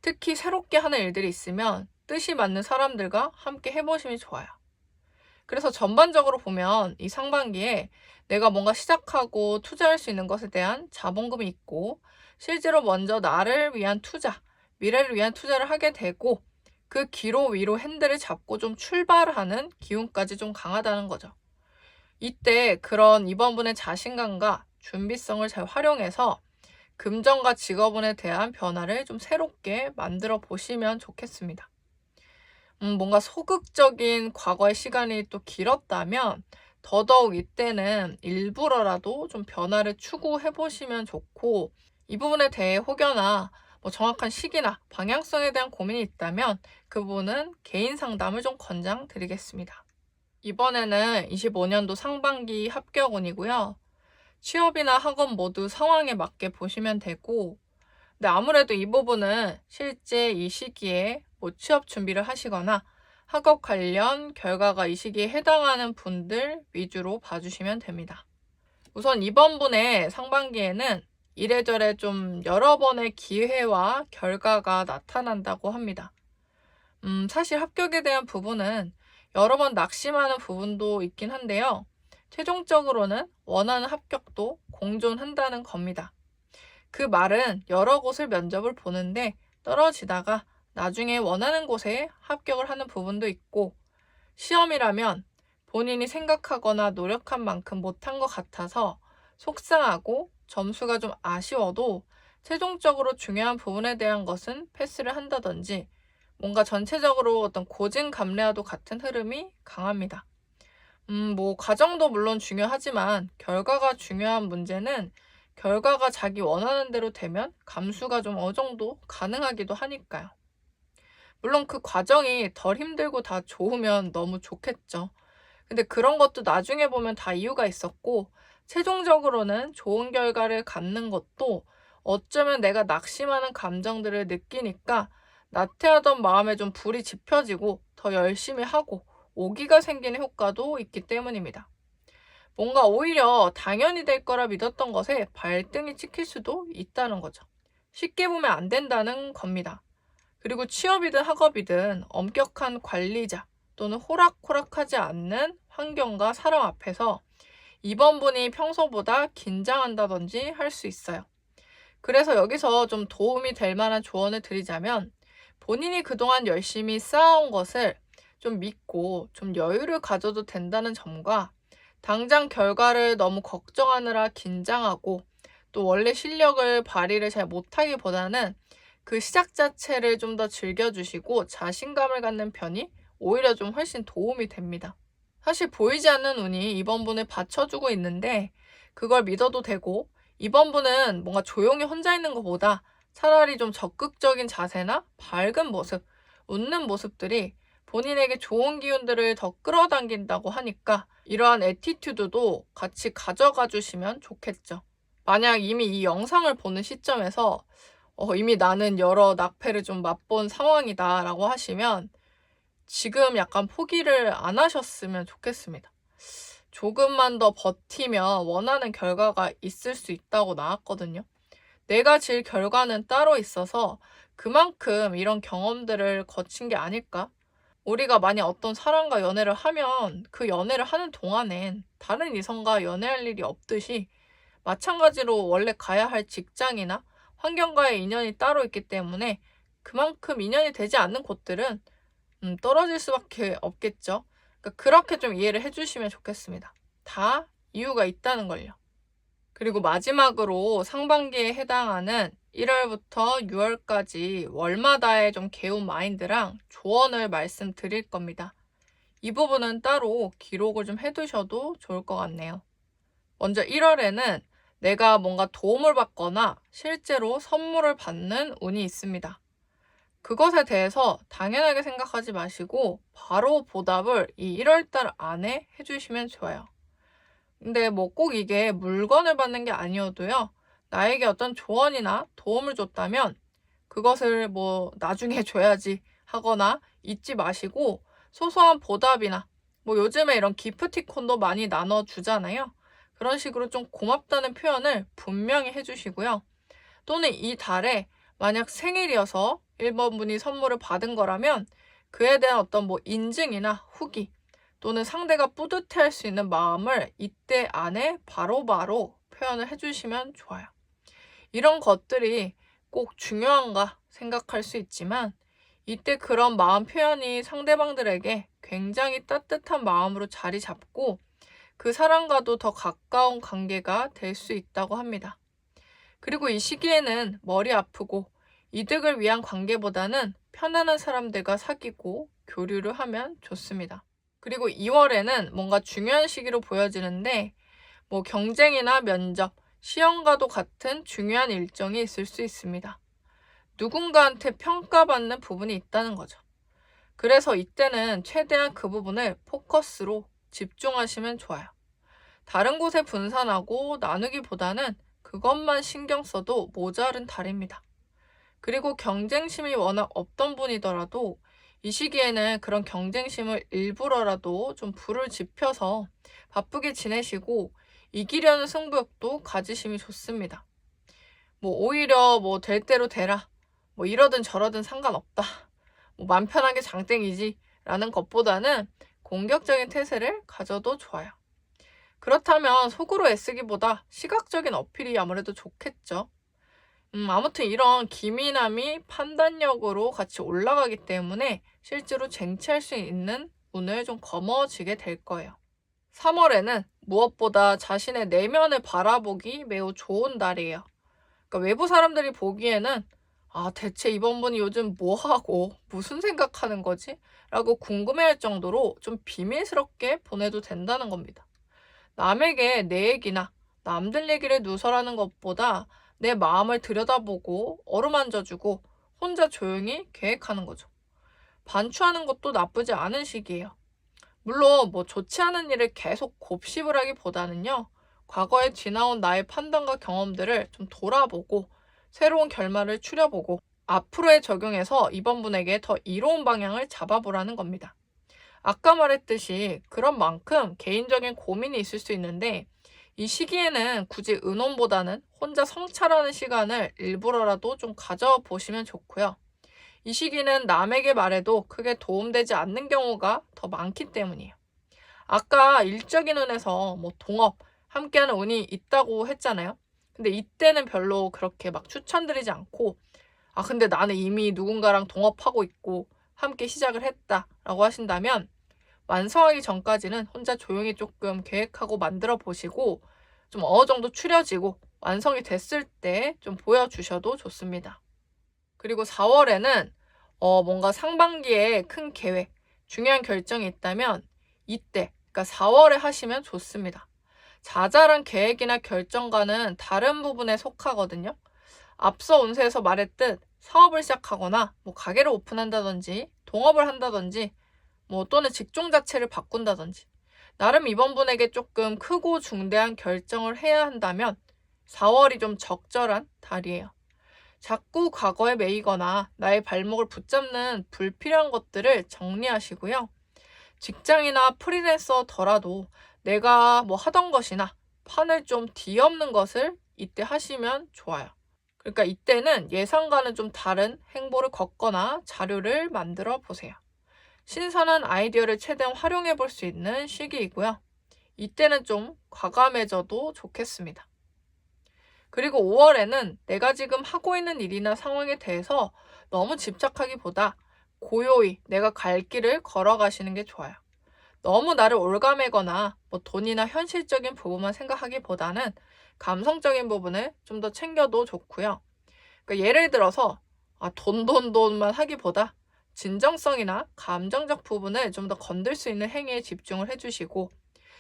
특히 새롭게 하는 일들이 있으면 뜻이 맞는 사람들과 함께 해보시면 좋아요. 그래서 전반적으로 보면 이 상반기에 내가 뭔가 시작하고 투자할 수 있는 것에 대한 자본금이 있고, 실제로 먼저 나를 위한 투자, 미래를 위한 투자를 하게 되고, 그 기로 위로 핸들을 잡고 좀 출발하는 기운까지 좀 강하다는 거죠. 이때 그런 이번 분의 자신감과 준비성을 잘 활용해서 금전과 직업운에 대한 변화를 좀 새롭게 만들어 보시면 좋겠습니다. 뭔가 소극적인 과거의 시간이 또 길었다면 더더욱 이때는 일부러라도 좀 변화를 추구해 보시면 좋고, 이 부분에 대해 혹여나 뭐 정확한 시기나 방향성에 대한 고민이 있다면 그 부분은 개인 상담을 좀 권장드리겠습니다. 이번에는 25년도 상반기 합격운이고요. 취업이나 학업 모두 상황에 맞게 보시면 되고, 근데 아무래도 이 부분은 실제 이 시기에 뭐 취업 준비를 하시거나 학업 관련 결과가 이 시기에 해당하는 분들 위주로 봐주시면 됩니다. 우선 이번 분의 상반기에는 이래저래 좀 여러 번의 기회와 결과가 나타난다고 합니다. 사실 합격에 대한 부분은 여러 번 낙심하는 부분도 있긴 한데요. 최종적으로는 원하는 합격도 공존한다는 겁니다. 그 말은 여러 곳을 면접을 보는데 떨어지다가 나중에 원하는 곳에 합격을 하는 부분도 있고, 시험이라면 본인이 생각하거나 노력한 만큼 못한 것 같아서 속상하고 점수가 좀 아쉬워도 최종적으로 중요한 부분에 대한 것은 패스를 한다든지 뭔가 전체적으로 어떤 고진감래와도 같은 흐름이 강합니다. 과정도 물론 중요하지만 결과가 중요한 문제는 결과가 자기 원하는 대로 되면 감수가 좀 어느 정도 가능하기도 하니까요. 물론 그 과정이 덜 힘들고 다 좋으면 너무 좋겠죠. 근데 그런 것도 나중에 보면 다 이유가 있었고, 최종적으로는 좋은 결과를 갖는 것도 어쩌면 내가 낙심하는 감정들을 느끼니까 나태하던 마음에 좀 불이 지펴지고 더 열심히 하고 오기가 생기는 효과도 있기 때문입니다. 뭔가 오히려 당연히 될 거라 믿었던 것에 발등이 찍힐 수도 있다는 거죠. 쉽게 보면 안 된다는 겁니다. 그리고 취업이든 학업이든 엄격한 관리자 또는 호락호락하지 않는 환경과 사람 앞에서 이번 분이 평소보다 긴장한다든지 할 수 있어요. 그래서 여기서 좀 도움이 될 만한 조언을 드리자면, 본인이 그동안 열심히 쌓아온 것을 좀 믿고 좀 여유를 가져도 된다는 점과, 당장 결과를 너무 걱정하느라 긴장하고 또 원래 실력을 발휘를 잘 못하기보다는 그 시작 자체를 좀 더 즐겨주시고 자신감을 갖는 편이 오히려 좀 훨씬 도움이 됩니다. 사실 보이지 않는 운이 이번 분을 받쳐주고 있는데 그걸 믿어도 되고, 이번 분은 뭔가 조용히 혼자 있는 것보다 차라리 좀 적극적인 자세나 밝은 모습, 웃는 모습들이 본인에게 좋은 기운들을 더 끌어당긴다고 하니까 이러한 애티튜드도 같이 가져가 주시면 좋겠죠. 만약 이미 이 영상을 보는 시점에서 이미 나는 여러 낙패를 좀 맛본 상황이다 라고 하시면 지금 약간 포기를 안 하셨으면 좋겠습니다. 조금만 더 버티면 원하는 결과가 있을 수 있다고 나왔거든요. 내가 질 결과는 따로 있어서 그만큼 이런 경험들을 거친 게 아닐까? 우리가 만약 어떤 사람과 연애를 하면 그 연애를 하는 동안엔 다른 이성과 연애할 일이 없듯이 마찬가지로 원래 가야 할 직장이나 환경과의 인연이 따로 있기 때문에 그만큼 인연이 되지 않는 곳들은 떨어질 수밖에 없겠죠. 그러니까 그렇게 좀 이해를 해주시면 좋겠습니다. 다 이유가 있다는 걸요. 그리고 마지막으로 상반기에 해당하는 1월부터 6월까지 월마다의 좀 개운 마인드랑 조언을 말씀드릴 겁니다. 이 부분은 따로 기록을 좀 해두셔도 좋을 것 같네요. 먼저 1월에는 내가 뭔가 도움을 받거나 실제로 선물을 받는 운이 있습니다. 그것에 대해서 당연하게 생각하지 마시고 바로 보답을 이 1월달 안에 해주시면 좋아요. 근데 꼭 이게 물건을 받는 게 아니어도요, 나에게 어떤 조언이나 도움을 줬다면 그것을 나중에 줘야지 하거나 잊지 마시고 소소한 보답이나 요즘에 이런 기프티콘도 많이 나눠주잖아요. 그런 식으로 좀 고맙다는 표현을 분명히 해주시고요. 또는 이 달에 만약 생일이어서 1번 분이 선물을 받은 거라면 그에 대한 어떤 인증이나 후기 또는 상대가 뿌듯해할 수 있는 마음을 이때 안에 바로바로 표현을 해주시면 좋아요. 이런 것들이 꼭 중요한가 생각할 수 있지만 이때 그런 마음 표현이 상대방들에게 굉장히 따뜻한 마음으로 자리 잡고 그 사람과도 더 가까운 관계가 될 수 있다고 합니다. 그리고 이 시기에는 머리 아프고 이득을 위한 관계보다는 편안한 사람들과 사귀고 교류를 하면 좋습니다. 그리고 2월에는 뭔가 중요한 시기로 보여지는데 경쟁이나 면접, 시험과도 같은 중요한 일정이 있을 수 있습니다. 누군가한테 평가받는 부분이 있다는 거죠. 그래서 이때는 최대한 그 부분을 포커스로 집중하시면 좋아요. 다른 곳에 분산하고 나누기보다는 그것만 신경 써도 모자른 달입니다. 그리고 경쟁심이 워낙 없던 분이더라도 이 시기에는 그런 경쟁심을 일부러라도 좀 불을 지펴서 바쁘게 지내시고 이기려는 승부욕도 가지심이 좋습니다. 오히려 될 대로 되라, 이러든 저러든 상관없다, 맘 편하게 장땡이지 라는 것보다는 공격적인 태세를 가져도 좋아요. 그렇다면 속으로 애쓰기보다 시각적인 어필이 아무래도 좋겠죠. 아무튼 이런 기민함이 판단력으로 같이 올라가기 때문에 실제로 쟁취할 수 있는 운을 좀 거머쥐게 될 거예요. 3월에는 무엇보다 자신의 내면을 바라보기 매우 좋은 달이에요. 그러니까 외부 사람들이 보기에는 대체 이번 분이 요즘 뭐 하고 무슨 생각하는 거지? 라고 궁금해할 정도로 좀 비밀스럽게 보내도 된다는 겁니다. 남에게 내 얘기나 남들 얘기를 누설하는 것보다 내 마음을 들여다보고 어루만져주고 혼자 조용히 계획하는 거죠. 반추하는 것도 나쁘지 않은 시기예요. 물론 좋지 않은 일을 계속 곱씹을 하기보다는요. 과거에 지나온 나의 판단과 경험들을 좀 돌아보고 새로운 결말을 추려보고 앞으로의 적용해서 이번 분에게 더 이로운 방향을 잡아보라는 겁니다. 아까 말했듯이 그런 만큼 개인적인 고민이 있을 수 있는데 이 시기에는 굳이 의논보다는 혼자 성찰하는 시간을 일부러라도 좀 가져보시면 좋고요. 이 시기는 남에게 말해도 크게 도움되지 않는 경우가 더 많기 때문이에요. 아까 일적인 운에서 동업, 함께하는 운이 있다고 했잖아요. 근데 이때는 별로 그렇게 막 추천드리지 않고 근데 나는 이미 누군가랑 동업하고 있고 함께 시작을 했다라고 하신다면 완성하기 전까지는 혼자 조용히 조금 계획하고 만들어 보시고 좀 어느 정도 추려지고 완성이 됐을 때 좀 보여주셔도 좋습니다. 그리고 4월에는 뭔가 상반기에 큰 계획, 중요한 결정이 있다면 이때, 그러니까 4월에 하시면 좋습니다. 자잘한 계획이나 결정과는 다른 부분에 속하거든요. 앞서 운세에서 말했듯 사업을 시작하거나 가게를 오픈한다든지 동업을 한다든지 또는 직종 자체를 바꾼다든지 나름 이번 분에게 조금 크고 중대한 결정을 해야 한다면 4월이 좀 적절한 달이에요. 자꾸 과거에 매이거나 나의 발목을 붙잡는 불필요한 것들을 정리하시고요. 직장이나 프리랜서더라도 내가 하던 것이나 판을 좀 뒤엎는 것을 이때 하시면 좋아요. 그러니까 이때는 예상과는 좀 다른 행보를 걷거나 자료를 만들어 보세요. 신선한 아이디어를 최대한 활용해 볼 수 있는 시기이고요. 이때는 좀 과감해져도 좋겠습니다. 그리고 5월에는 내가 지금 하고 있는 일이나 상황에 대해서 너무 집착하기보다 고요히 내가 갈 길을 걸어가시는 게 좋아요. 너무 나를 올가매거나 돈이나 현실적인 부분만 생각하기보다는 감성적인 부분을 좀 더 챙겨도 좋고요. 그러니까 예를 들어서 돈만 하기보다 진정성이나 감정적 부분을 좀 더 건들 수 있는 행위에 집중을 해주시고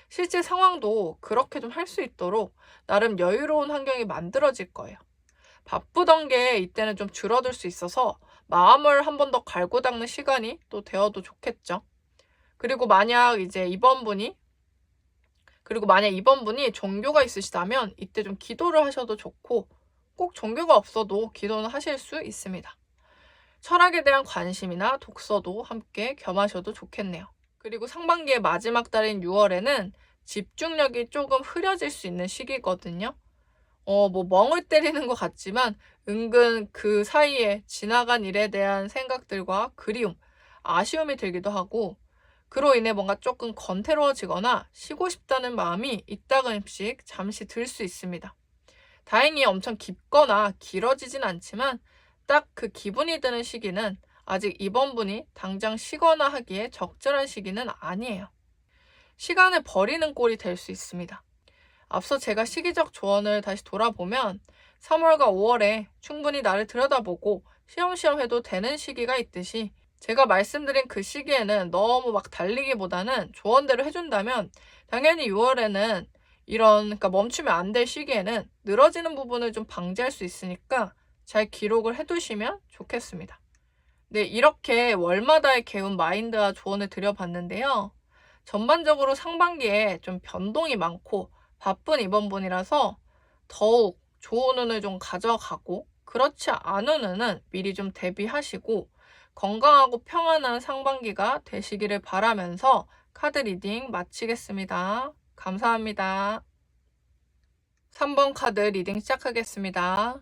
실제 상황도 그렇게 좀 할 수 있도록 나름 여유로운 환경이 만들어질 거예요. 바쁘던 게 이때는 좀 줄어들 수 있어서 마음을 한 번 더 갈고 닦는 시간이 또 되어도 좋겠죠. 그리고 만약 이번 분이 종교가 있으시다면 이때 좀 기도를 하셔도 좋고 꼭 종교가 없어도 기도는 하실 수 있습니다. 철학에 대한 관심이나 독서도 함께 겸하셔도 좋겠네요. 그리고 상반기의 마지막 달인 6월에는 집중력이 조금 흐려질 수 있는 시기거든요. 멍을 때리는 것 같지만 은근 그 사이에 지나간 일에 대한 생각들과 그리움, 아쉬움이 들기도 하고 그로 인해 뭔가 조금 건태로워지거나 쉬고 싶다는 마음이 이따금씩 잠시 들 수 있습니다. 다행히 엄청 깊거나 길어지진 않지만 딱 그 기분이 드는 시기는 아직 이번 분이 당장 쉬거나 하기에 적절한 시기는 아니에요. 시간을 버리는 꼴이 될 수 있습니다. 앞서 제가 시기적 조언을 다시 돌아보면 3월과 5월에 충분히 나를 들여다보고 시험시험 해도 되는 시기가 있듯이 제가 말씀드린 그 시기에는 너무 막 달리기보다는 조언대로 해준다면 당연히 6월에는 그러니까 멈추면 안 될 시기에는 늘어지는 부분을 좀 방지할 수 있으니까 잘 기록을 해두시면 좋겠습니다. 네, 이렇게 월마다의 개운 마인드와 조언을 드려봤는데요. 전반적으로 상반기에 좀 변동이 많고 바쁜 이번 분이라서 더욱 좋은 운을 좀 가져가고 그렇지 않은 운은 미리 좀 대비하시고 건강하고 평안한 상반기가 되시기를 바라면서 카드 리딩 마치겠습니다. 감사합니다. 3번 카드 리딩 시작하겠습니다.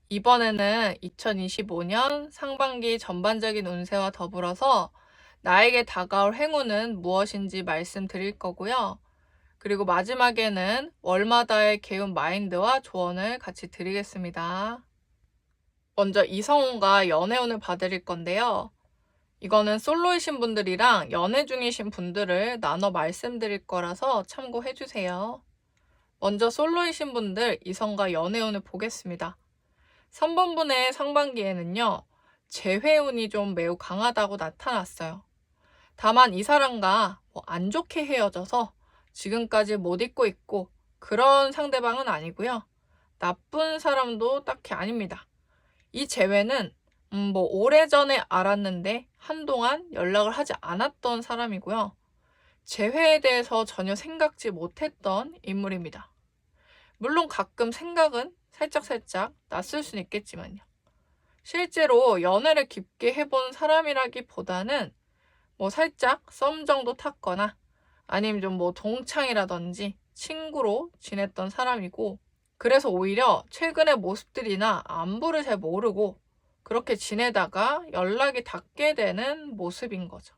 이번에는 2025년 상반기 전반적인 운세와 더불어서 나에게 다가올 행운은 무엇인지 말씀드릴 거고요. 그리고 마지막에는 월마다의 개운 마인드와 조언을 같이 드리겠습니다. 먼저 이성운과 연애운을 봐드릴 건데요. 이거는 솔로이신 분들이랑 연애 중이신 분들을 나눠 말씀드릴 거라서 참고해주세요. 먼저 솔로이신 분들 이성과 연애운을 보겠습니다. 3번 분의 상반기에는요, 재회운이 좀 매우 강하다고 나타났어요. 다만 이 사람과 안 좋게 헤어져서 지금까지 못 잊고 있고 그런 상대방은 아니고요. 나쁜 사람도 딱히 아닙니다. 이 재회는 오래전에 알았는데 한동안 연락을 하지 않았던 사람이고요. 재회에 대해서 전혀 생각지 못했던 인물입니다. 물론 가끔 생각은 살짝살짝 났을 수는 있겠지만요. 실제로 연애를 깊게 해본 사람이라기보다는 살짝 썸 정도 탔거나 아니면 좀 동창이라든지 친구로 지냈던 사람이고, 그래서 오히려 최근의 모습들이나 안부를 잘 모르고 그렇게 지내다가 연락이 닿게 되는 모습인 거죠.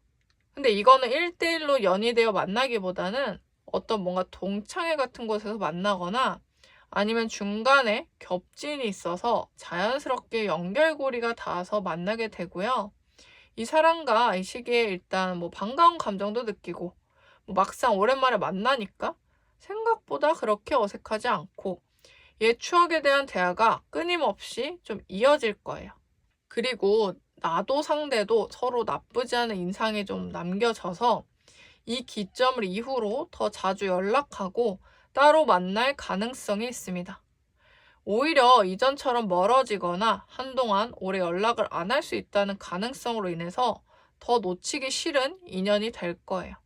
근데 이거는 1대1로 연이되어 만나기보다는 어떤 뭔가 동창회 같은 곳에서 만나거나 아니면 중간에 겹진이 있어서 자연스럽게 연결고리가 닿아서 만나게 되고요. 이 사람과 이 시기에 일단 반가운 감정도 느끼고 막상 오랜만에 만나니까 생각보다 그렇게 어색하지 않고 옛 추억에 대한 대화가 끊임없이 좀 이어질 거예요. 그리고 나도 상대도 서로 나쁘지 않은 인상이 좀 남겨져서 이 기점을 이후로 더 자주 연락하고 따로 만날 가능성이 있습니다. 오히려 이전처럼 멀어지거나 한동안 오래 연락을 안 할 수 있다는 가능성으로 인해서 더 놓치기 싫은 인연이 될 거예요.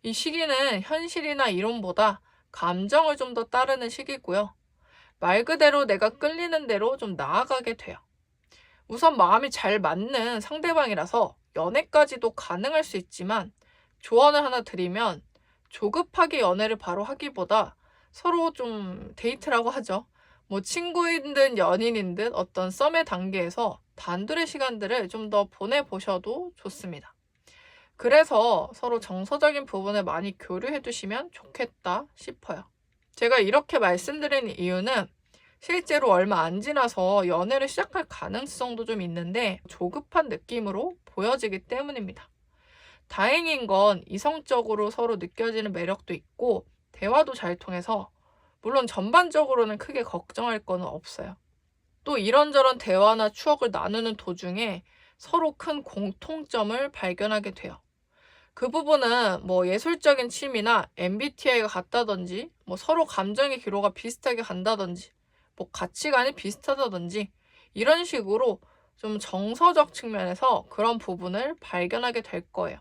이 시기는 현실이나 이론보다 감정을 좀 더 따르는 시기고요. 말 그대로 내가 끌리는 대로 좀 나아가게 돼요. 우선 마음이 잘 맞는 상대방이라서 연애까지도 가능할 수 있지만, 조언을 하나 드리면 조급하게 연애를 바로 하기보다 서로 좀 데이트라고 하죠. 친구인 듯 연인인 듯 어떤 썸의 단계에서 단둘의 시간들을 좀 더 보내보셔도 좋습니다. 그래서 서로 정서적인 부분을 많이 교류해 두시면 좋겠다 싶어요. 제가 이렇게 말씀드리는 이유는 실제로 얼마 안 지나서 연애를 시작할 가능성도 좀 있는데 조급한 느낌으로 보여지기 때문입니다. 다행인 건 이성적으로 서로 느껴지는 매력도 있고 대화도 잘 통해서 물론 전반적으로는 크게 걱정할 거는 없어요. 또 이런저런 대화나 추억을 나누는 도중에 서로 큰 공통점을 발견하게 돼요. 그 부분은 예술적인 취미나 MBTI가 같다든지 서로 감정의 기로가 비슷하게 간다든지 가치관이 비슷하다든지 이런 식으로 좀 정서적 측면에서 그런 부분을 발견하게 될 거예요.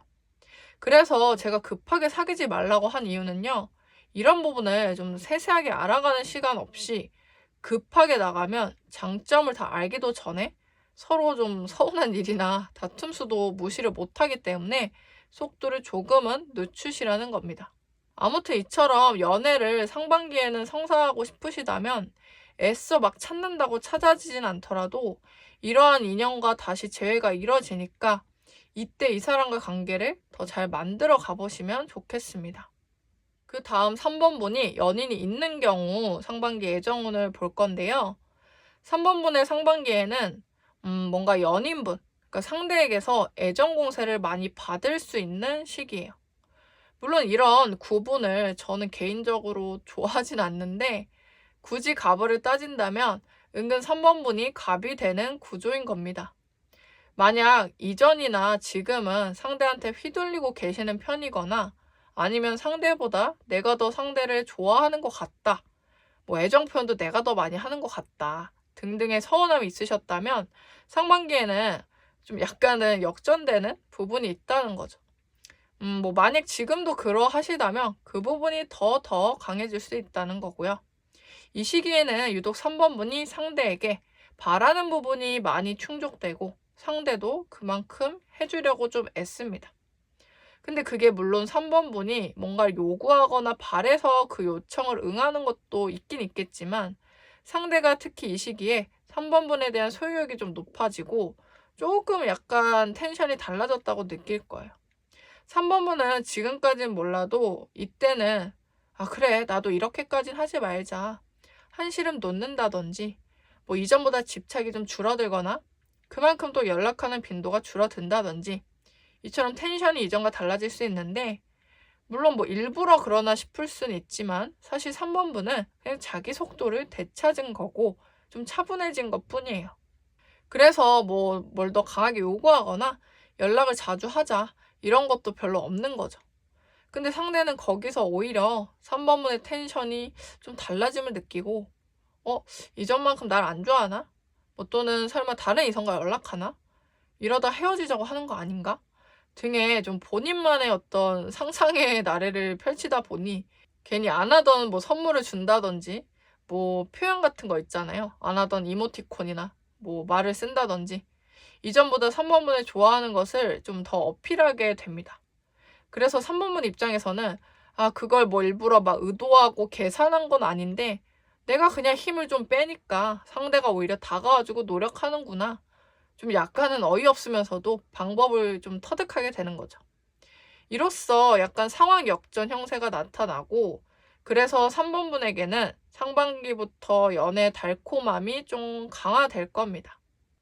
그래서 제가 급하게 사귀지 말라고 한 이유는요. 이런 부분을 좀 세세하게 알아가는 시간 없이 급하게 나가면 장점을 다 알기도 전에 서로 좀 서운한 일이나 다툼 수도 무시를 못하기 때문에 속도를 조금은 늦추시라는 겁니다. 아무튼 이처럼 연애를 상반기에는 성사하고 싶으시다면 애써 막 찾는다고 찾아지진 않더라도 이러한 인연과 다시 재회가 이뤄지니까 이때 이 사람과 관계를 더 잘 만들어 가보시면 좋겠습니다. 그 다음 3번 분이 연인이 있는 경우 상반기 애정운을 볼 건데요. 3번 분의 상반기에는 뭔가 연인분, 그러니까 상대에게서 애정 공세를 많이 받을 수 있는 시기예요. 물론 이런 구분을 저는 개인적으로 좋아하진 않는데 굳이 갑을 따진다면 은근 3번 분이 갑이 되는 구조인 겁니다. 만약 이전이나 지금은 상대한테 휘둘리고 계시는 편이거나 아니면 상대보다 내가 더 상대를 좋아하는 것 같다, 애정 표현도 내가 더 많이 하는 것 같다 등등의 서운함이 있으셨다면 상반기에는 좀 약간은 역전되는 부분이 있다는 거죠. 만약 지금도 그러하시다면 그 부분이 더 강해질 수 있다는 거고요. 이 시기에는 유독 3번 분이 상대에게 바라는 부분이 많이 충족되고 상대도 그만큼 해주려고 좀 애씁니다. 근데 그게 물론 3번 분이 뭔가를 요구하거나 바래서 그 요청을 응하는 것도 있긴 있겠지만 상대가 특히 이 시기에 3번 분에 대한 소유욕이 좀 높아지고 조금 약간 텐션이 달라졌다고 느낄 거예요. 3번 분은 지금까진 몰라도 이때는 그래 나도 이렇게까진 하지 말자, 한시름 놓는다든지 뭐 이전보다 집착이 좀 줄어들거나 그만큼 또 연락하는 빈도가 줄어든다든지 이처럼 텐션이 이전과 달라질 수 있는데 물론 뭐 일부러 그러나 싶을 수는 있지만 사실 3번분은 그냥 자기 속도를 되찾은 거고 좀 차분해진 것 뿐이에요. 그래서 뭐 뭘 더 강하게 요구하거나 연락을 자주 하자 이런 것도 별로 없는 거죠. 근데 상대는 거기서 오히려 3번분의 텐션이 좀 달라짐을 느끼고 이전만큼 날 안 좋아하나? 뭐 또는 설마 다른 이성과 연락하나? 이러다 헤어지자고 하는 거 아닌가? 등의 좀 본인만의 어떤 상상의 나래를 펼치다 보니 괜히 안 하던 뭐 선물을 준다든지 뭐 표현 같은 거 있잖아요. 안 하던 이모티콘이나 뭐 말을 쓴다든지 이전보다 3번분을 좋아하는 것을 좀 더 어필하게 됩니다. 그래서 3번분 입장에서는 그걸 뭐 일부러 막 의도하고 계산한 건 아닌데 내가 그냥 힘을 좀 빼니까 상대가 오히려 다가와주고 노력하는구나. 좀 약간은 어이없으면서도 방법을 좀 터득하게 되는 거죠. 이로써 약간 상황 역전 형세가 나타나고 그래서 3번분에게는 상반기부터 연애 달콤함이 좀 강화될 겁니다.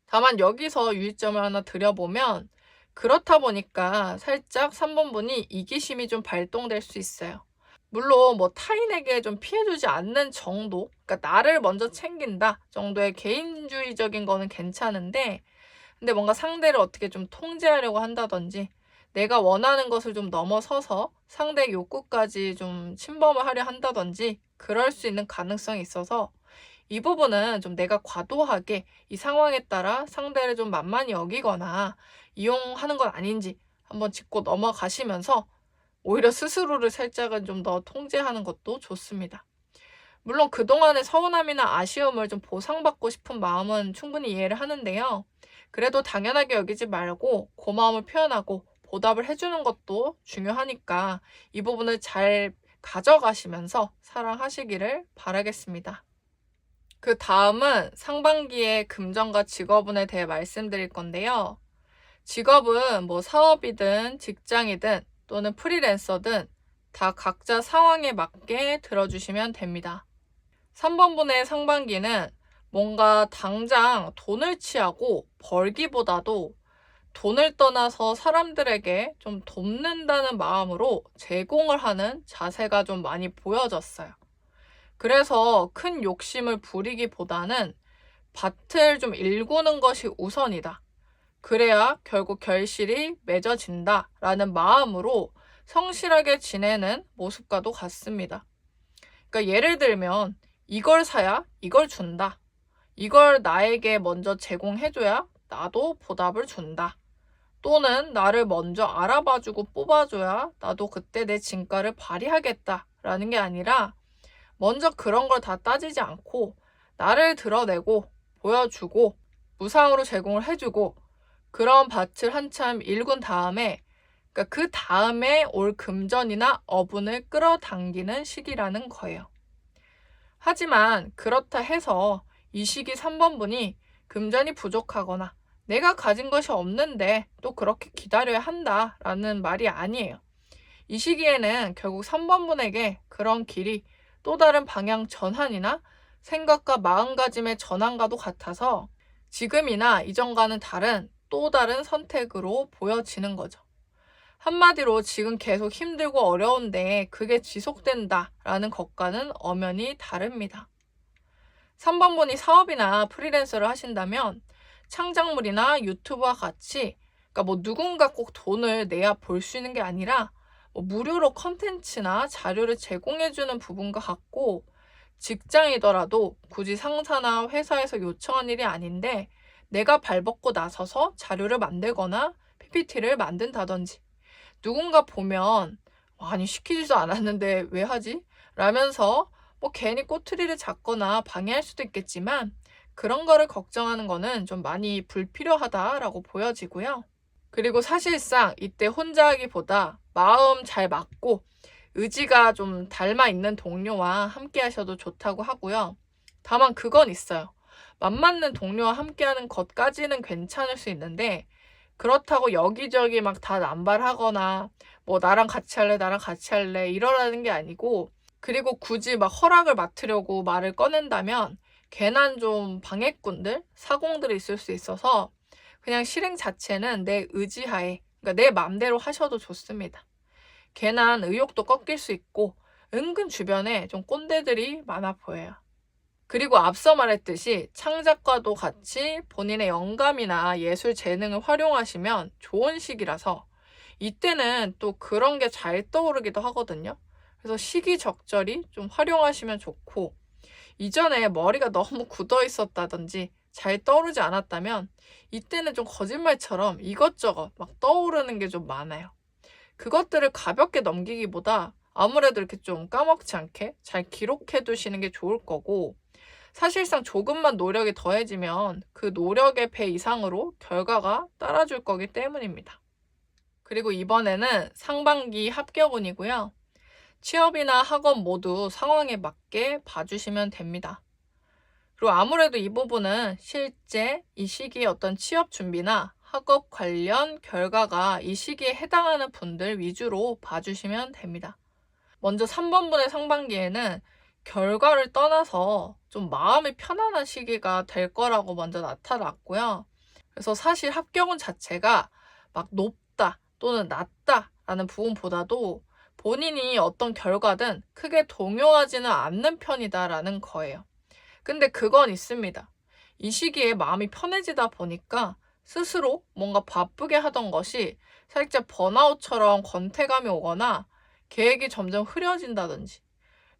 다만 여기서 유의점을 하나 드려보면 그렇다 보니까 살짝 3번분이 이기심이 좀 발동될 수 있어요. 물론 뭐 타인에게 좀 피해주지 않는 정도, 그러니까 나를 먼저 챙긴다 정도의 개인주의적인 거는 괜찮은데 근데 뭔가 상대를 어떻게 좀 통제하려고 한다든지 내가 원하는 것을 좀 넘어서서 상대의 욕구까지 좀 침범을 하려 한다든지 그럴 수 있는 가능성이 있어서 이 부분은 좀 내가 과도하게 이 상황에 따라 상대를 좀 만만히 여기거나 이용하는 건 아닌지 한번 짚고 넘어가시면서 오히려 스스로를 살짝은 좀 더 통제하는 것도 좋습니다. 물론 그동안의 서운함이나 아쉬움을 좀 보상받고 싶은 마음은 충분히 이해를 하는데요. 그래도 당연하게 여기지 말고 고마움을 표현하고 보답을 해주는 것도 중요하니까 이 부분을 잘 가져가시면서 사랑하시기를 바라겠습니다. 그 다음은 상반기의 금전과 직업운에 대해 말씀드릴 건데요. 직업은 뭐 사업이든 직장이든 또는 프리랜서든 다 각자 상황에 맞게 들어주시면 됩니다. 3번분의 상반기는 뭔가 당장 돈을 취하고 벌기보다도 돈을 떠나서 사람들에게 좀 돕는다는 마음으로 제공을 하는 자세가 좀 많이 보여졌어요. 그래서 큰 욕심을 부리기보다는 밭을 좀 일구는 것이 우선이다. 그래야 결국 결실이 맺어진다라는 마음으로 성실하게 지내는 모습과도 같습니다. 그러니까 예를 들면 이걸 사야 이걸 준다. 이걸 나에게 먼저 제공해줘야 나도 보답을 준다. 또는 나를 먼저 알아봐주고 뽑아줘야 나도 그때 내 진가를 발휘하겠다라는 게 아니라 먼저 그런 걸 다 따지지 않고 나를 드러내고 보여주고 무상으로 제공을 해주고 그런 밭을 한참 일군 다음에 그러니까 그 다음에 올 금전이나 어분을 끌어당기는 시기라는 거예요. 하지만 그렇다 해서 이 시기 3번분이 금전이 부족하거나 내가 가진 것이 없는데 또 그렇게 기다려야 한다라는 말이 아니에요. 이 시기에는 결국 3번분에게 그런 길이 또 다른 방향 전환이나 생각과 마음가짐의 전환과도 같아서 지금이나 이전과는 다른 또 다른 선택으로 보여지는 거죠. 한마디로 지금 계속 힘들고 어려운데 그게 지속된다라는 것과는 엄연히 다릅니다. 3번분이 사업이나 프리랜서를 하신다면 창작물이나 유튜브와 같이 그러니까 뭐 누군가 꼭 돈을 내야 볼 수 있는 게 아니라 뭐 무료로 컨텐츠나 자료를 제공해주는 부분과 같고 직장이더라도 굳이 상사나 회사에서 요청한 일이 아닌데 내가 발벗고 나서서 자료를 만들거나 PPT를 만든다든지 누군가 보면 아니 시키지도 않았는데 왜 하지? 라면서 뭐 괜히 꼬투리를 잡거나 방해할 수도 있겠지만 그런 거를 걱정하는 거는 좀 많이 불필요하다라고 보여지고요. 그리고 사실상 이때 혼자 하기보다 마음 잘 맞고 의지가 좀 닮아 있는 동료와 함께 하셔도 좋다고 하고요. 다만 그건 있어요. 맘맞는 동료와 함께하는 것까지는 괜찮을 수 있는데 그렇다고 여기저기 막 다 남발하거나 뭐 나랑 같이 할래 이러라는 게 아니고 그리고 굳이 막 허락을 맡으려고 말을 꺼낸다면 괜한 좀 방해꾼들, 사공들이 있을 수 있어서 그냥 실행 자체는 내 의지하에, 그러니까 내 맘대로 하셔도 좋습니다. 괜한 의욕도 꺾일 수 있고 은근 주변에 좀 꼰대들이 많아 보여요. 그리고 앞서 말했듯이 창작과도 같이 본인의 영감이나 예술 재능을 활용하시면 좋은 시기라서 이때는 또 그런 게 잘 떠오르기도 하거든요. 그래서 시기적절히 좀 활용하시면 좋고, 이전에 머리가 너무 굳어 있었다든지 잘 떠오르지 않았다면 이때는 좀 거짓말처럼 이것저것 막 떠오르는 게 좀 많아요. 그것들을 가볍게 넘기기보다 아무래도 이렇게 좀 까먹지 않게 잘 기록해 두시는 게 좋을 거고, 사실상 조금만 노력이 더해지면 그 노력의 배 이상으로 결과가 따라줄 거기 때문입니다. 그리고 이번에는 상반기 합격운이고요. 취업이나 학업 모두 상황에 맞게 봐주시면 됩니다. 그리고 아무래도 이 부분은 실제 이 시기에 어떤 취업 준비나 학업 관련 결과가 이 시기에 해당하는 분들 위주로 봐주시면 됩니다. 먼저 3번분의 상반기에는 결과를 떠나서 좀 마음이 편안한 시기가 될 거라고 먼저 나타났고요. 그래서 사실 합격운 자체가 막 높다 또는 낮다 라는 부분보다도 본인이 어떤 결과든 크게 동요하지는 않는 편이다라는 거예요. 근데 그건 있습니다. 이 시기에 마음이 편해지다 보니까 스스로 뭔가 바쁘게 하던 것이 살짝 번아웃처럼 권태감이 오거나 계획이 점점 흐려진다든지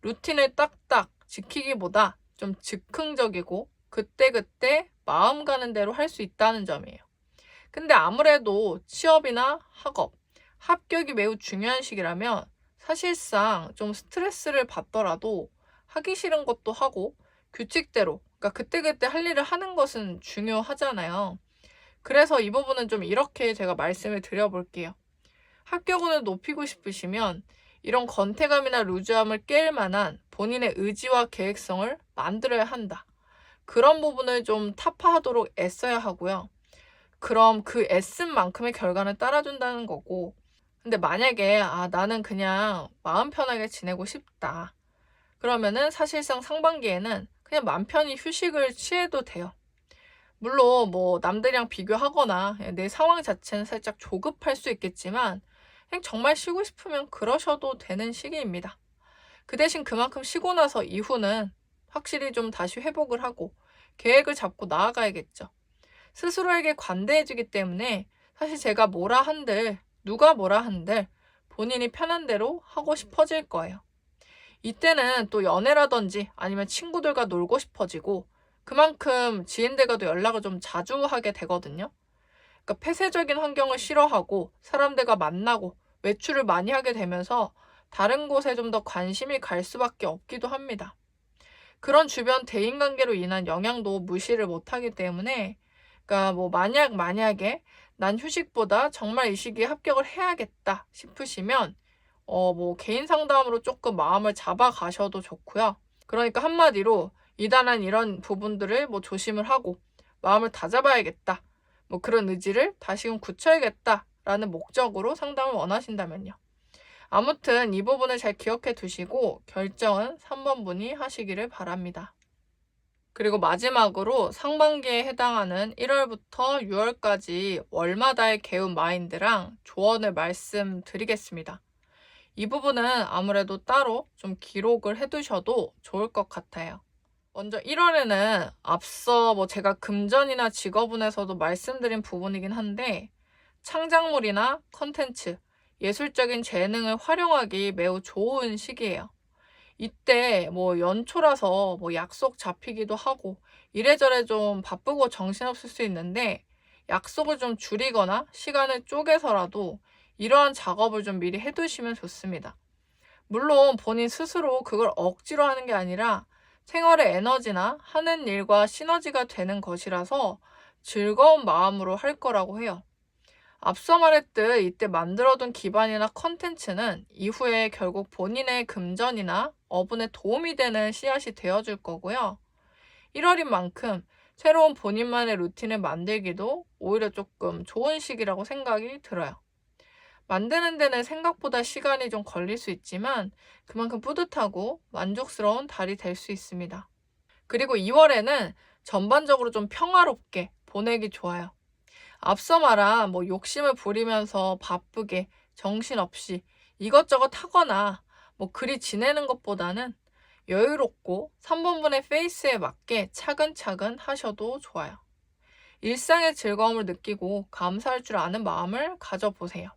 루틴을 딱딱 지키기보다 좀 즉흥적이고 그때그때 마음 가는 대로 할 수 있다는 점이에요. 근데 아무래도 취업이나 학업, 합격이 매우 중요한 시기라면 사실상 좀 스트레스를 받더라도 하기 싫은 것도 하고 규칙대로, 그러니까 그때그때 할 일을 하는 것은 중요하잖아요. 그래서 이 부분은 좀 이렇게 제가 말씀을 드려볼게요. 합격운을 높이고 싶으시면 이런 권태감이나 루즈함을 깰 만한 본인의 의지와 계획성을 만들어야 한다. 그런 부분을 좀 타파하도록 애써야 하고요. 그럼 그 애쓴 만큼의 결과는 따라준다는 거고, 근데 만약에 나는 그냥 마음 편하게 지내고 싶다. 그러면은 사실상 상반기에는 그냥 맘 편히 휴식을 취해도 돼요. 물론 뭐 남들이랑 비교하거나 내 상황 자체는 살짝 조급할 수 있겠지만 그냥 정말 쉬고 싶으면 그러셔도 되는 시기입니다. 그 대신 그만큼 쉬고 나서 이후는 확실히 좀 다시 회복을 하고 계획을 잡고 나아가야겠죠. 스스로에게 관대해지기 때문에 사실 제가 뭐라 한들, 누가 뭐라 한들 본인이 편한 대로 하고 싶어질 거예요. 이때는 또 연애라든지 아니면 친구들과 놀고 싶어지고 그만큼 지인들과도 연락을 좀 자주 하게 되거든요. 그러니까 폐쇄적인 환경을 싫어하고 사람들과 만나고 외출을 많이 하게 되면서 다른 곳에 좀 더 관심이 갈 수밖에 없기도 합니다. 그런 주변 대인관계로 인한 영향도 무시를 못하기 때문에, 그러니까 뭐 만약에 난 휴식보다 정말 이 시기에 합격을 해야겠다 싶으시면 뭐 개인 상담으로 조금 마음을 잡아 가셔도 좋고요. 그러니까 한마디로 이단한 이런 부분들을 뭐 조심을 하고 마음을 다잡아야겠다. 뭐 그런 의지를 다시금 굳혀야겠다라는 목적으로 상담을 원하신다면요. 아무튼 이 부분을 잘 기억해 두시고 결정은 3번 분이 하시기를 바랍니다. 그리고 마지막으로 상반기에 해당하는 1월부터 6월까지 월마다의 개운 마인드랑 조언을 말씀드리겠습니다. 이 부분은 아무래도 따로 좀 기록을 해두셔도 좋을 것 같아요. 먼저 1월에는 앞서 뭐 제가 금전이나 직업운에서도 말씀드린 부분이긴 한데 창작물이나 컨텐츠, 예술적인 재능을 활용하기 매우 좋은 시기예요. 이때 뭐 연초라서 뭐 약속 잡히기도 하고 이래저래 좀 바쁘고 정신없을 수 있는데 약속을 좀 줄이거나 시간을 쪼개서라도 이러한 작업을 좀 미리 해두시면 좋습니다. 물론 본인 스스로 그걸 억지로 하는 게 아니라 생활의 에너지나 하는 일과 시너지가 되는 것이라서 즐거운 마음으로 할 거라고 해요. 앞서 말했듯 이때 만들어둔 기반이나 컨텐츠는 이후에 결국 본인의 금전이나 어분에 도움이 되는 씨앗이 되어줄 거고요. 1월인 만큼 새로운 본인만의 루틴을 만들기도 오히려 조금 좋은 시기라고 생각이 들어요. 만드는 데는 생각보다 시간이 좀 걸릴 수 있지만 그만큼 뿌듯하고 만족스러운 달이 될 수 있습니다. 그리고 2월에는 전반적으로 좀 평화롭게 보내기 좋아요. 앞서 말한 욕심을 부리면서 바쁘게 정신없이 이것저것 하거나 그리 지내는 것보다는 여유롭고 3번분의 페이스에 맞게 차근차근 하셔도 좋아요. 일상의 즐거움을 느끼고 감사할 줄 아는 마음을 가져보세요.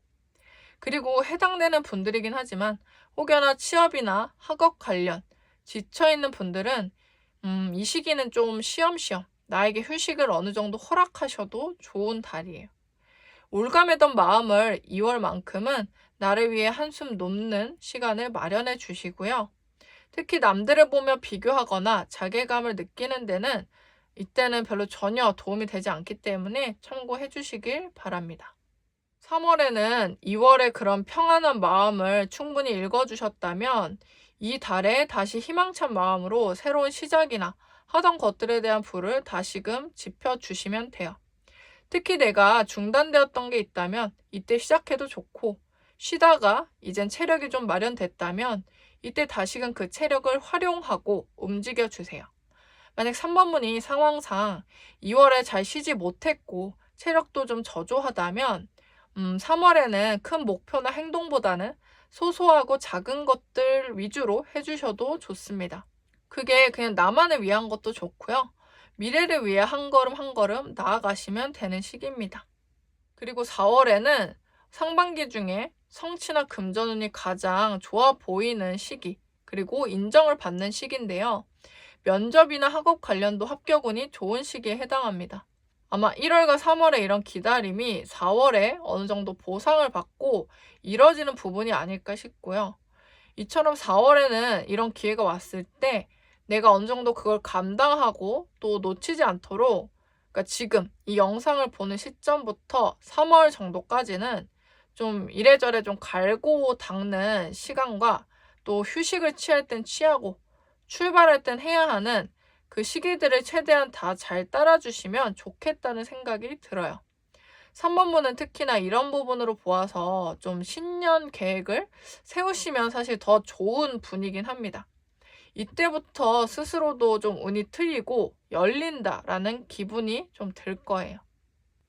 그리고 해당되는 분들이긴 하지만 혹여나 취업이나 학업 관련 지쳐있는 분들은 이 시기는 좀 쉬엄쉬엄 나에게 휴식을 어느 정도 허락하셔도 좋은 달이에요. 올가매던 마음을 2월만큼은 나를 위해 한숨 놓는 시간을 마련해 주시고요. 특히 남들을 보며 비교하거나 자괴감을 느끼는 데는 이때는 별로 전혀 도움이 되지 않기 때문에 참고해 주시길 바랍니다. 3월에는 2월의 그런 평안한 마음을 충분히 읽어주셨다면 이 달에 다시 희망찬 마음으로 새로운 시작이나 하던 것들에 대한 불을 다시금 지펴주시면 돼요. 특히 내가 중단되었던 게 있다면 이때 시작해도 좋고, 쉬다가 이젠 체력이 좀 마련됐다면 이때 다시금 그 체력을 활용하고 움직여 주세요. 만약 3번분이 상황상 2월에 잘 쉬지 못했고 체력도 좀 저조하다면 3월에는 큰 목표나 행동보다는 소소하고 작은 것들 위주로 해주셔도 좋습니다. 그게 그냥 나만을 위한 것도 좋고요. 미래를 위해 한 걸음 한 걸음 나아가시면 되는 시기입니다. 그리고 4월에는 상반기 중에 성취나 금전운이 가장 좋아 보이는 시기, 그리고 인정을 받는 시기인데요. 면접이나 학업 관련도 합격운이 좋은 시기에 해당합니다. 아마 1월과 3월의 이런 기다림이 4월에 어느 정도 보상을 받고 이뤄지는 부분이 아닐까 싶고요. 이처럼 4월에는 이런 기회가 왔을 때 내가 어느 정도 그걸 감당하고 또 놓치지 않도록, 그러니까 지금 이 영상을 보는 시점부터 3월 정도까지는 좀 이래저래 좀 갈고 닦는 시간과 또 휴식을 취할 땐 취하고 출발할 땐 해야 하는 그 시기들을 최대한 다 잘 따라주시면 좋겠다는 생각이 들어요. 3번분은 특히나 이런 부분으로 보아서 좀 신년 계획을 세우시면 사실 더 좋은 분이긴 합니다. 이때부터 스스로도 좀 운이 트이고 열린다라는 기분이 좀 들 거예요.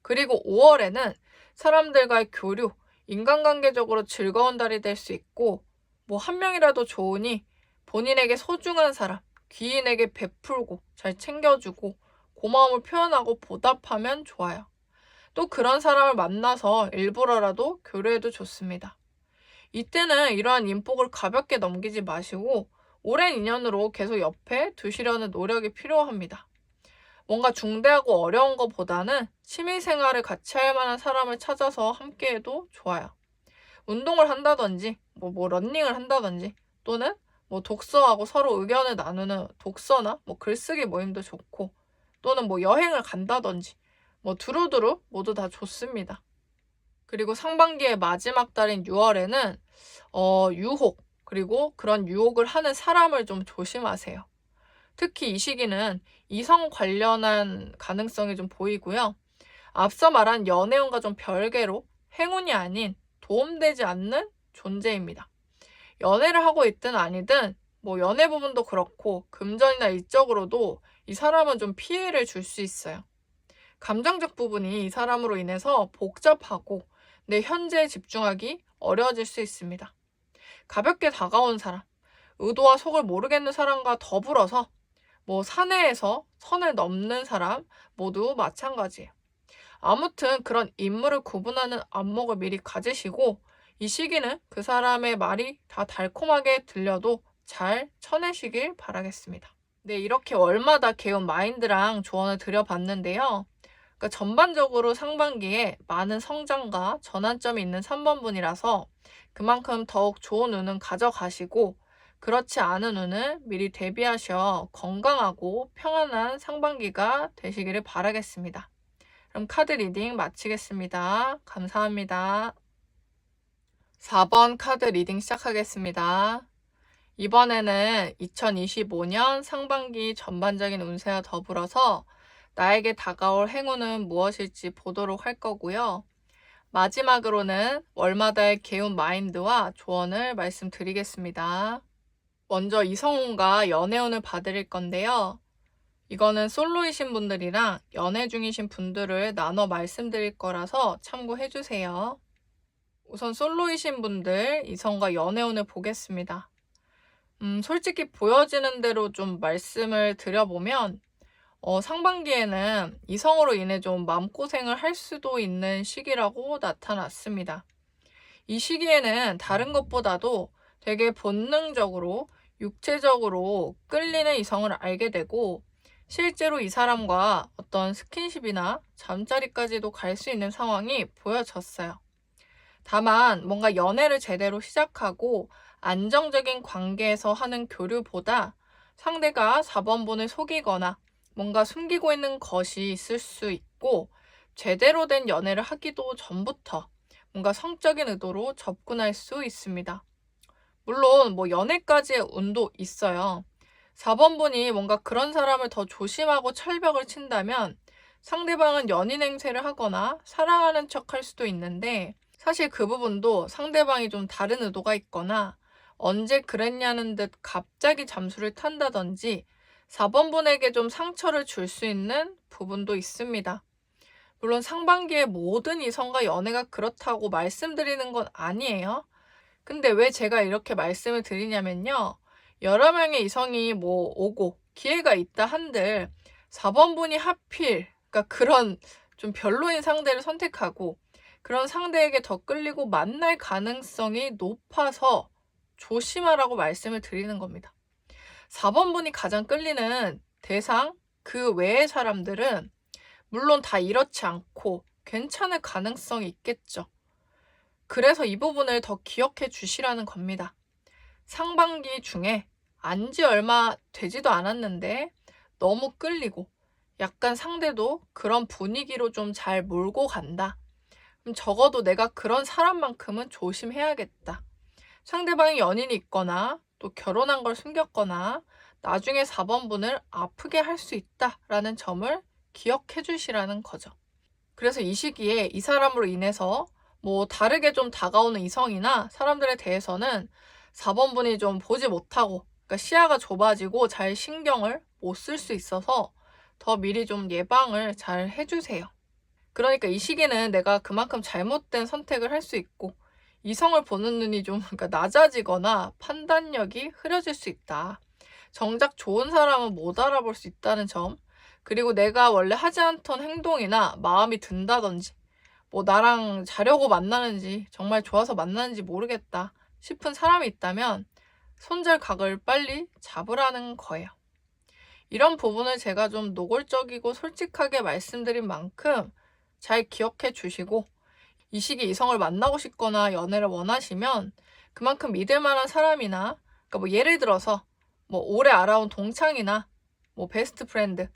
그리고 5월에는 사람들과의 교류, 인간관계적으로 즐거운 달이 될 수 있고 한 명이라도 좋으니 본인에게 소중한 사람, 귀인에게 베풀고 잘 챙겨주고 고마움을 표현하고 보답하면 좋아요. 또 그런 사람을 만나서 일부러라도 교류해도 좋습니다. 이때는 이러한 인복을 가볍게 넘기지 마시고 오랜 인연으로 계속 옆에 두시려는 노력이 필요합니다. 뭔가 중대하고 어려운 것보다는 취미생활을 같이 할 만한 사람을 찾아서 함께해도 좋아요. 운동을 한다든지 러닝을 한다든지 또는 독서하고 서로 의견을 나누는 독서나 글쓰기 모임도 좋고 또는 여행을 간다든지 두루두루 모두 다 좋습니다. 그리고 상반기의 마지막 달인 6월에는 유혹, 그리고 그런 유혹을 하는 사람을 좀 조심하세요. 특히 이 시기는 이성 관련한 가능성이 좀 보이고요. 앞서 말한 연애운과 좀 별개로 행운이 아닌 도움되지 않는 존재입니다. 연애를 하고 있든 아니든 연애 부분도 그렇고 금전이나 일적으로도 이 사람은 좀 피해를 줄 수 있어요. 감정적 부분이 이 사람으로 인해서 복잡하고 내 현재에 집중하기 어려워질 수 있습니다. 가볍게 다가온 사람, 의도와 속을 모르겠는 사람과 더불어서 사내에서 선을 넘는 사람 모두 마찬가지예요. 아무튼 그런 인물을 구분하는 안목을 미리 가지시고 이 시기는 그 사람의 말이 다 달콤하게 들려도 잘 쳐내시길 바라겠습니다. 네, 이렇게 월마다 개운 마인드랑 조언을 드려봤는데요. 그러니까 전반적으로 상반기에 많은 성장과 전환점이 있는 3번분이라서 그만큼 더욱 좋은 운은 가져가시고 그렇지 않은 운은 미리 대비하셔 건강하고 평안한 상반기가 되시기를 바라겠습니다. 그럼 카드 리딩 마치겠습니다. 감사합니다. 4번 카드 리딩 시작하겠습니다. 이번에는 2025년 상반기 전반적인 운세와 더불어서 나에게 다가올 행운은 무엇일지 보도록 할 거고요. 마지막으로는 월마다의 개운 마인드와 조언을 말씀드리겠습니다. 먼저 이성운과 연애운을 봐드릴 건데요. 이거는 솔로이신 분들이랑 연애 중이신 분들을 나눠 말씀드릴 거라서 참고해 주세요. 우선 솔로이신 분들 이성과 연애운을 보겠습니다. 솔직히 보여지는 대로 좀 말씀을 드려보면 상반기에는 이성으로 인해 좀 마음고생을 할 수도 있는 시기라고 나타났습니다. 이 시기에는 다른 것보다도 되게 본능적으로 육체적으로 끌리는 이성을 알게 되고 실제로 이 사람과 어떤 스킨십이나 잠자리까지도 갈 수 있는 상황이 보여졌어요. 다만 뭔가 연애를 제대로 시작하고 안정적인 관계에서 하는 교류보다 상대가 4번분을 속이거나 뭔가 숨기고 있는 것이 있을 수 있고 제대로 된 연애를 하기도 전부터 뭔가 성적인 의도로 접근할 수 있습니다. 물론 뭐 연애까지의 운도 있어요. 4번분이 뭔가 그런 사람을 더 조심하고 철벽을 친다면 상대방은 연인 행세를 하거나 사랑하는 척 할 수도 있는데 사실 그 부분도 상대방이 좀 다른 의도가 있거나 언제 그랬냐는 듯 갑자기 잠수를 탄다든지 4번분에게 좀 상처를 줄 수 있는 부분도 있습니다. 물론 상반기에 모든 이성과 연애가 그렇다고 말씀드리는 건 아니에요. 근데 왜 제가 이렇게 말씀을 드리냐면요. 여러 명의 이성이 뭐 오고 기회가 있다 한들 4번분이 하필 그러니까 그런 좀 별로인 상대를 선택하고 그런 상대에게 더 끌리고 만날 가능성이 높아서 조심하라고 말씀을 드리는 겁니다. 4번분이 가장 끌리는 대상 그 외의 사람들은 물론 다 이렇지 않고 괜찮을 가능성이 있겠죠. 그래서 이 부분을 더 기억해 주시라는 겁니다. 상반기 중에 안지 얼마 되지도 않았는데 너무 끌리고 약간 상대도 그런 분위기로 좀 잘 몰고 간다. 그럼 적어도 내가 그런 사람만큼은 조심해야겠다. 상대방이 연인이 있거나 또 결혼한 걸 숨겼거나 나중에 4번분을 아프게 할 수 있다라는 점을 기억해 주시라는 거죠. 그래서 이 시기에 이 사람으로 인해서 뭐 다르게 좀 다가오는 이성이나 사람들에 대해서는 4번분이 좀 보지 못하고 그러니까 시야가 좁아지고 잘 신경을 못 쓸 수 있어서 더 미리 좀 예방을 잘 해주세요. 그러니까 이 시기는 내가 그만큼 잘못된 선택을 할 수 있고 이성을 보는 눈이 좀 그러니까 낮아지거나 판단력이 흐려질 수 있다. 정작 좋은 사람은 못 알아볼 수 있다는 점, 그리고 내가 원래 하지 않던 행동이나 마음이 든다든지 뭐 나랑 자려고 만나는지 정말 좋아서 만나는지 모르겠다 싶은 사람이 있다면 손절각을 빨리 잡으라는 거예요. 이런 부분을 제가 좀 노골적이고 솔직하게 말씀드린 만큼 잘 기억해 주시고 이 시기 이성을 만나고 싶거나 연애를 원하시면 그만큼 믿을 만한 사람이나 그러니까 뭐 예를 들어서 뭐 오래 알아온 동창이나 뭐 베스트 프렌드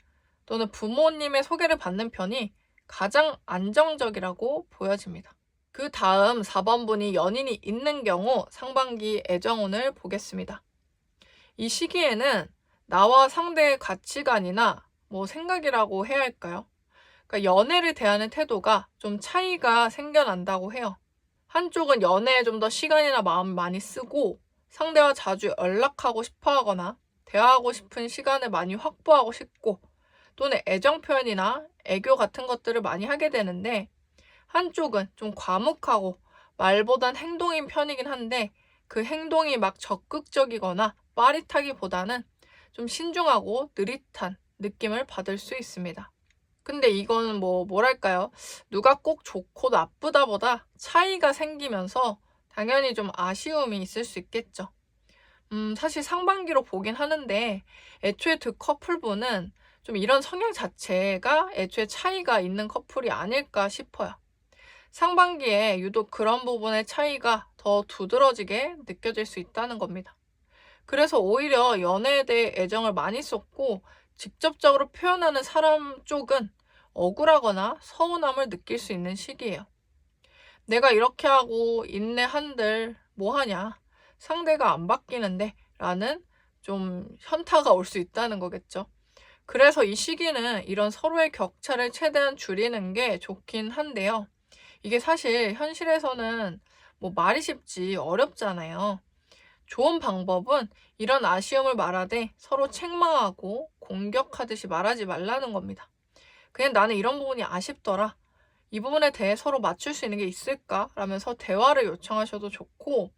또는 부모님의 소개를 받는 편이 가장 안정적이라고 보여집니다. 그 다음 4번분이 연인이 있는 경우 상반기 애정운을 보겠습니다. 이 시기에는 나와 상대의 가치관이나 뭐 생각이라고 해야 할까요? 그러니까 연애를 대하는 태도가 좀 차이가 생겨난다고 해요. 한쪽은 연애에 좀 더 시간이나 마음을 많이 쓰고 상대와 자주 연락하고 싶어 하거나 대화하고 싶은 시간을 많이 확보하고 싶고 또는 애정 표현이나 애교 같은 것들을 많이 하게 되는데 한쪽은 좀 과묵하고 말보단 행동인 편이긴 한데 그 행동이 막 적극적이거나 빠릿하기보다는 좀 신중하고 느릿한 느낌을 받을 수 있습니다. 근데 이거는 뭐랄까요? 누가 꼭 좋고 나쁘다보다 차이가 생기면서 당연히 좀 아쉬움이 있을 수 있겠죠. 사실 상반기로 보긴 하는데 애초에 두 커플분은 좀 이런 성향 자체가 애초에 차이가 있는 커플이 아닐까 싶어요. 상반기에 유독 그런 부분의 차이가 더 두드러지게 느껴질 수 있다는 겁니다. 그래서 오히려 연애에 대해 애정을 많이 쏟고 직접적으로 표현하는 사람 쪽은 억울하거나 서운함을 느낄 수 있는 시기예요. 내가 이렇게 하고 인내한들 뭐하냐, 상대가 안 바뀌는데 라는 좀 현타가 올 수 있다는 거겠죠. 그래서 이 시기는 이런 서로의 격차를 최대한 줄이는 게 좋긴 한데요. 이게 사실 현실에서는 뭐 말이 쉽지 어렵잖아요. 좋은 방법은 이런 아쉬움을 말하되 서로 책망하고 공격하듯이 말하지 말라는 겁니다. 그냥 나는 이런 부분이 아쉽더라. 이 부분에 대해 서로 맞출 수 있는 게 있을까? 라면서 대화를 요청하셔도 좋고,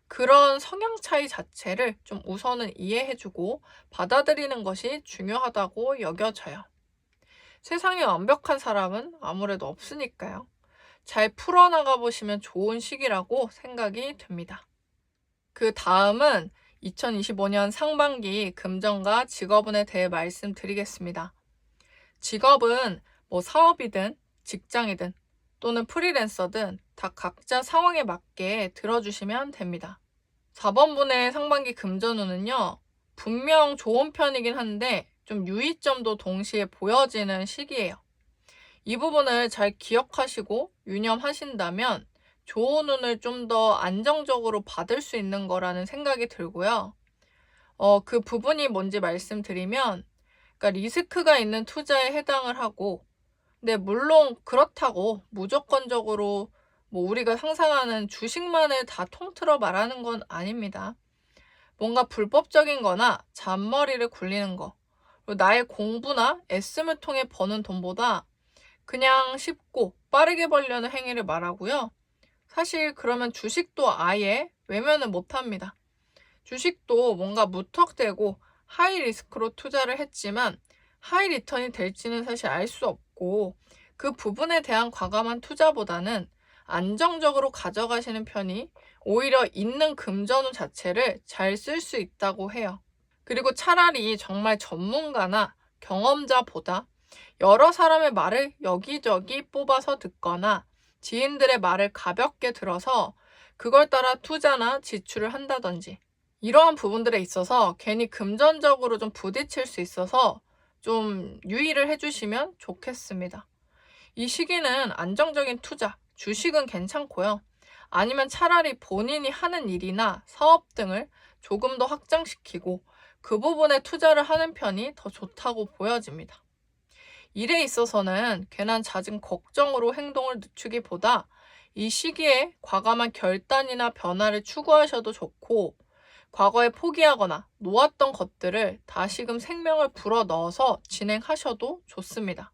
그런 성향 차이 자체를 좀 우선은 이해해주고 받아들이는 것이 중요하다고 여겨져요. 세상에 완벽한 사람은 아무래도 없으니까요. 잘 풀어나가 보시면 좋은 시기라고 생각이 듭니다. 그 다음은 2025년 상반기 금전과 직업운에 대해 말씀드리겠습니다. 직업은 뭐 사업이든 직장이든 또는 프리랜서든 다 각자 상황에 맞게 들어주시면 됩니다. 4번분의 상반기 금전운은요, 분명 좋은 편이긴 한데 좀 유의점도 동시에 보여지는 시기예요. 이 부분을 잘 기억하시고 유념하신다면 좋은 운을 좀 더 안정적으로 받을 수 있는 거라는 생각이 들고요. 그 부분이 뭔지 말씀드리면, 그러니까 리스크가 있는 투자에 해당을 하고, 근데 물론 그렇다고 무조건적으로 뭐 우리가 상상하는 주식만을 다 통틀어 말하는 건 아닙니다. 뭔가 불법적인 거나 잔머리를 굴리는 거, 그리고 나의 공부나 애씀을 통해 버는 돈보다 그냥 쉽고 빠르게 벌려는 행위를 말하고요. 사실 그러면 주식도 아예 외면을 못합니다. 주식도 뭔가 무턱대고 하이 리스크로 투자를 했지만 하이 리턴이 될지는 사실 알 수 없고, 그 부분에 대한 과감한 투자보다는 안정적으로 가져가시는 편이 오히려 있는 금전운 자체를 잘 쓸 수 있다고 해요. 그리고 차라리 정말 전문가나 경험자보다 여러 사람의 말을 여기저기 뽑아서 듣거나 지인들의 말을 가볍게 들어서 그걸 따라 투자나 지출을 한다든지, 이러한 부분들에 있어서 괜히 금전적으로 좀 부딪힐 수 있어서 좀 유의를 해주시면 좋겠습니다. 이 시기는 안정적인 투자, 주식은 괜찮고요. 아니면 차라리 본인이 하는 일이나 사업 등을 조금 더 확장시키고 그 부분에 투자를 하는 편이 더 좋다고 보여집니다. 일에 있어서는 괜한 잦은 걱정으로 행동을 늦추기보다 이 시기에 과감한 결단이나 변화를 추구하셔도 좋고, 과거에 포기하거나 놓았던 것들을 다시금 생명을 불어넣어서 진행하셔도 좋습니다.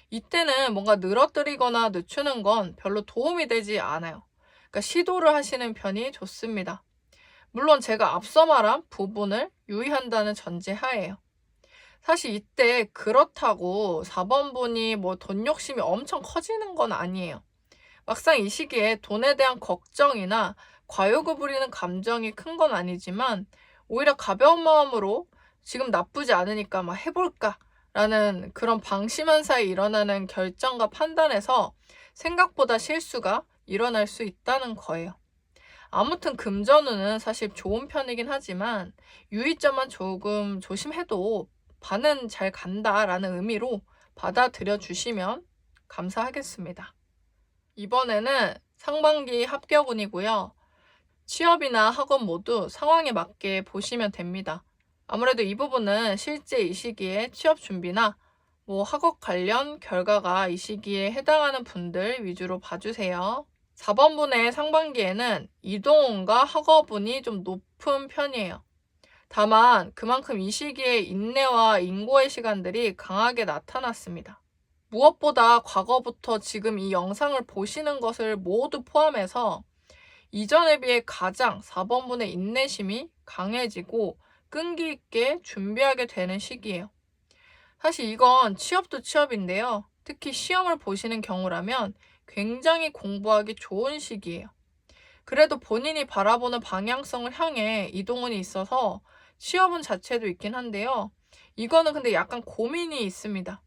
이때는 뭔가 늘어뜨리거나 늦추는 건 별로 도움이 되지 않아요. 그러니까 시도를 하시는 편이 좋습니다. 물론 제가 앞서 말한 부분을 유의한다는 전제하에요. 사실 이때 그렇다고 4번분이 뭐 돈 욕심이 엄청 커지는 건 아니에요. 막상 이 시기에 돈에 대한 걱정이나 과욕을 부리는 감정이 큰 건 아니지만, 오히려 가벼운 마음으로 지금 나쁘지 않으니까 막 해볼까 라는 그런 방심한 사이에 일어나는 결정과 판단에서 생각보다 실수가 일어날 수 있다는 거예요. 아무튼 금전운은 사실 좋은 편이긴 하지만 유의점만 조금 조심해도 반은 잘 간다라는 의미로 받아들여 주시면 감사하겠습니다. 이번에는 상반기 합격운이고요. 취업이나 학원 모두 상황에 맞게 보시면 됩니다. 아무래도 이 부분은 실제 이 시기에 취업 준비나 뭐 학업 관련 결과가 이 시기에 해당하는 분들 위주로 봐주세요. 4번분의 상반기에는 이동운과 학업운이 좀 높은 편이에요. 다만 그만큼 이 시기에 인내와 인고의 시간들이 강하게 나타났습니다. 무엇보다 과거부터 지금 이 영상을 보시는 것을 모두 포함해서 이전에 비해 가장 4번분의 인내심이 강해지고 끈기 있게 준비하게 되는 시기예요. 사실 이건 취업도 취업인데요. 특히 시험을 보시는 경우라면 굉장히 공부하기 좋은 시기예요. 그래도 본인이 바라보는 방향성을 향해 이동운이 있어서 취업운 자체도 있긴 한데요. 이거는 근데 약간 고민이 있습니다.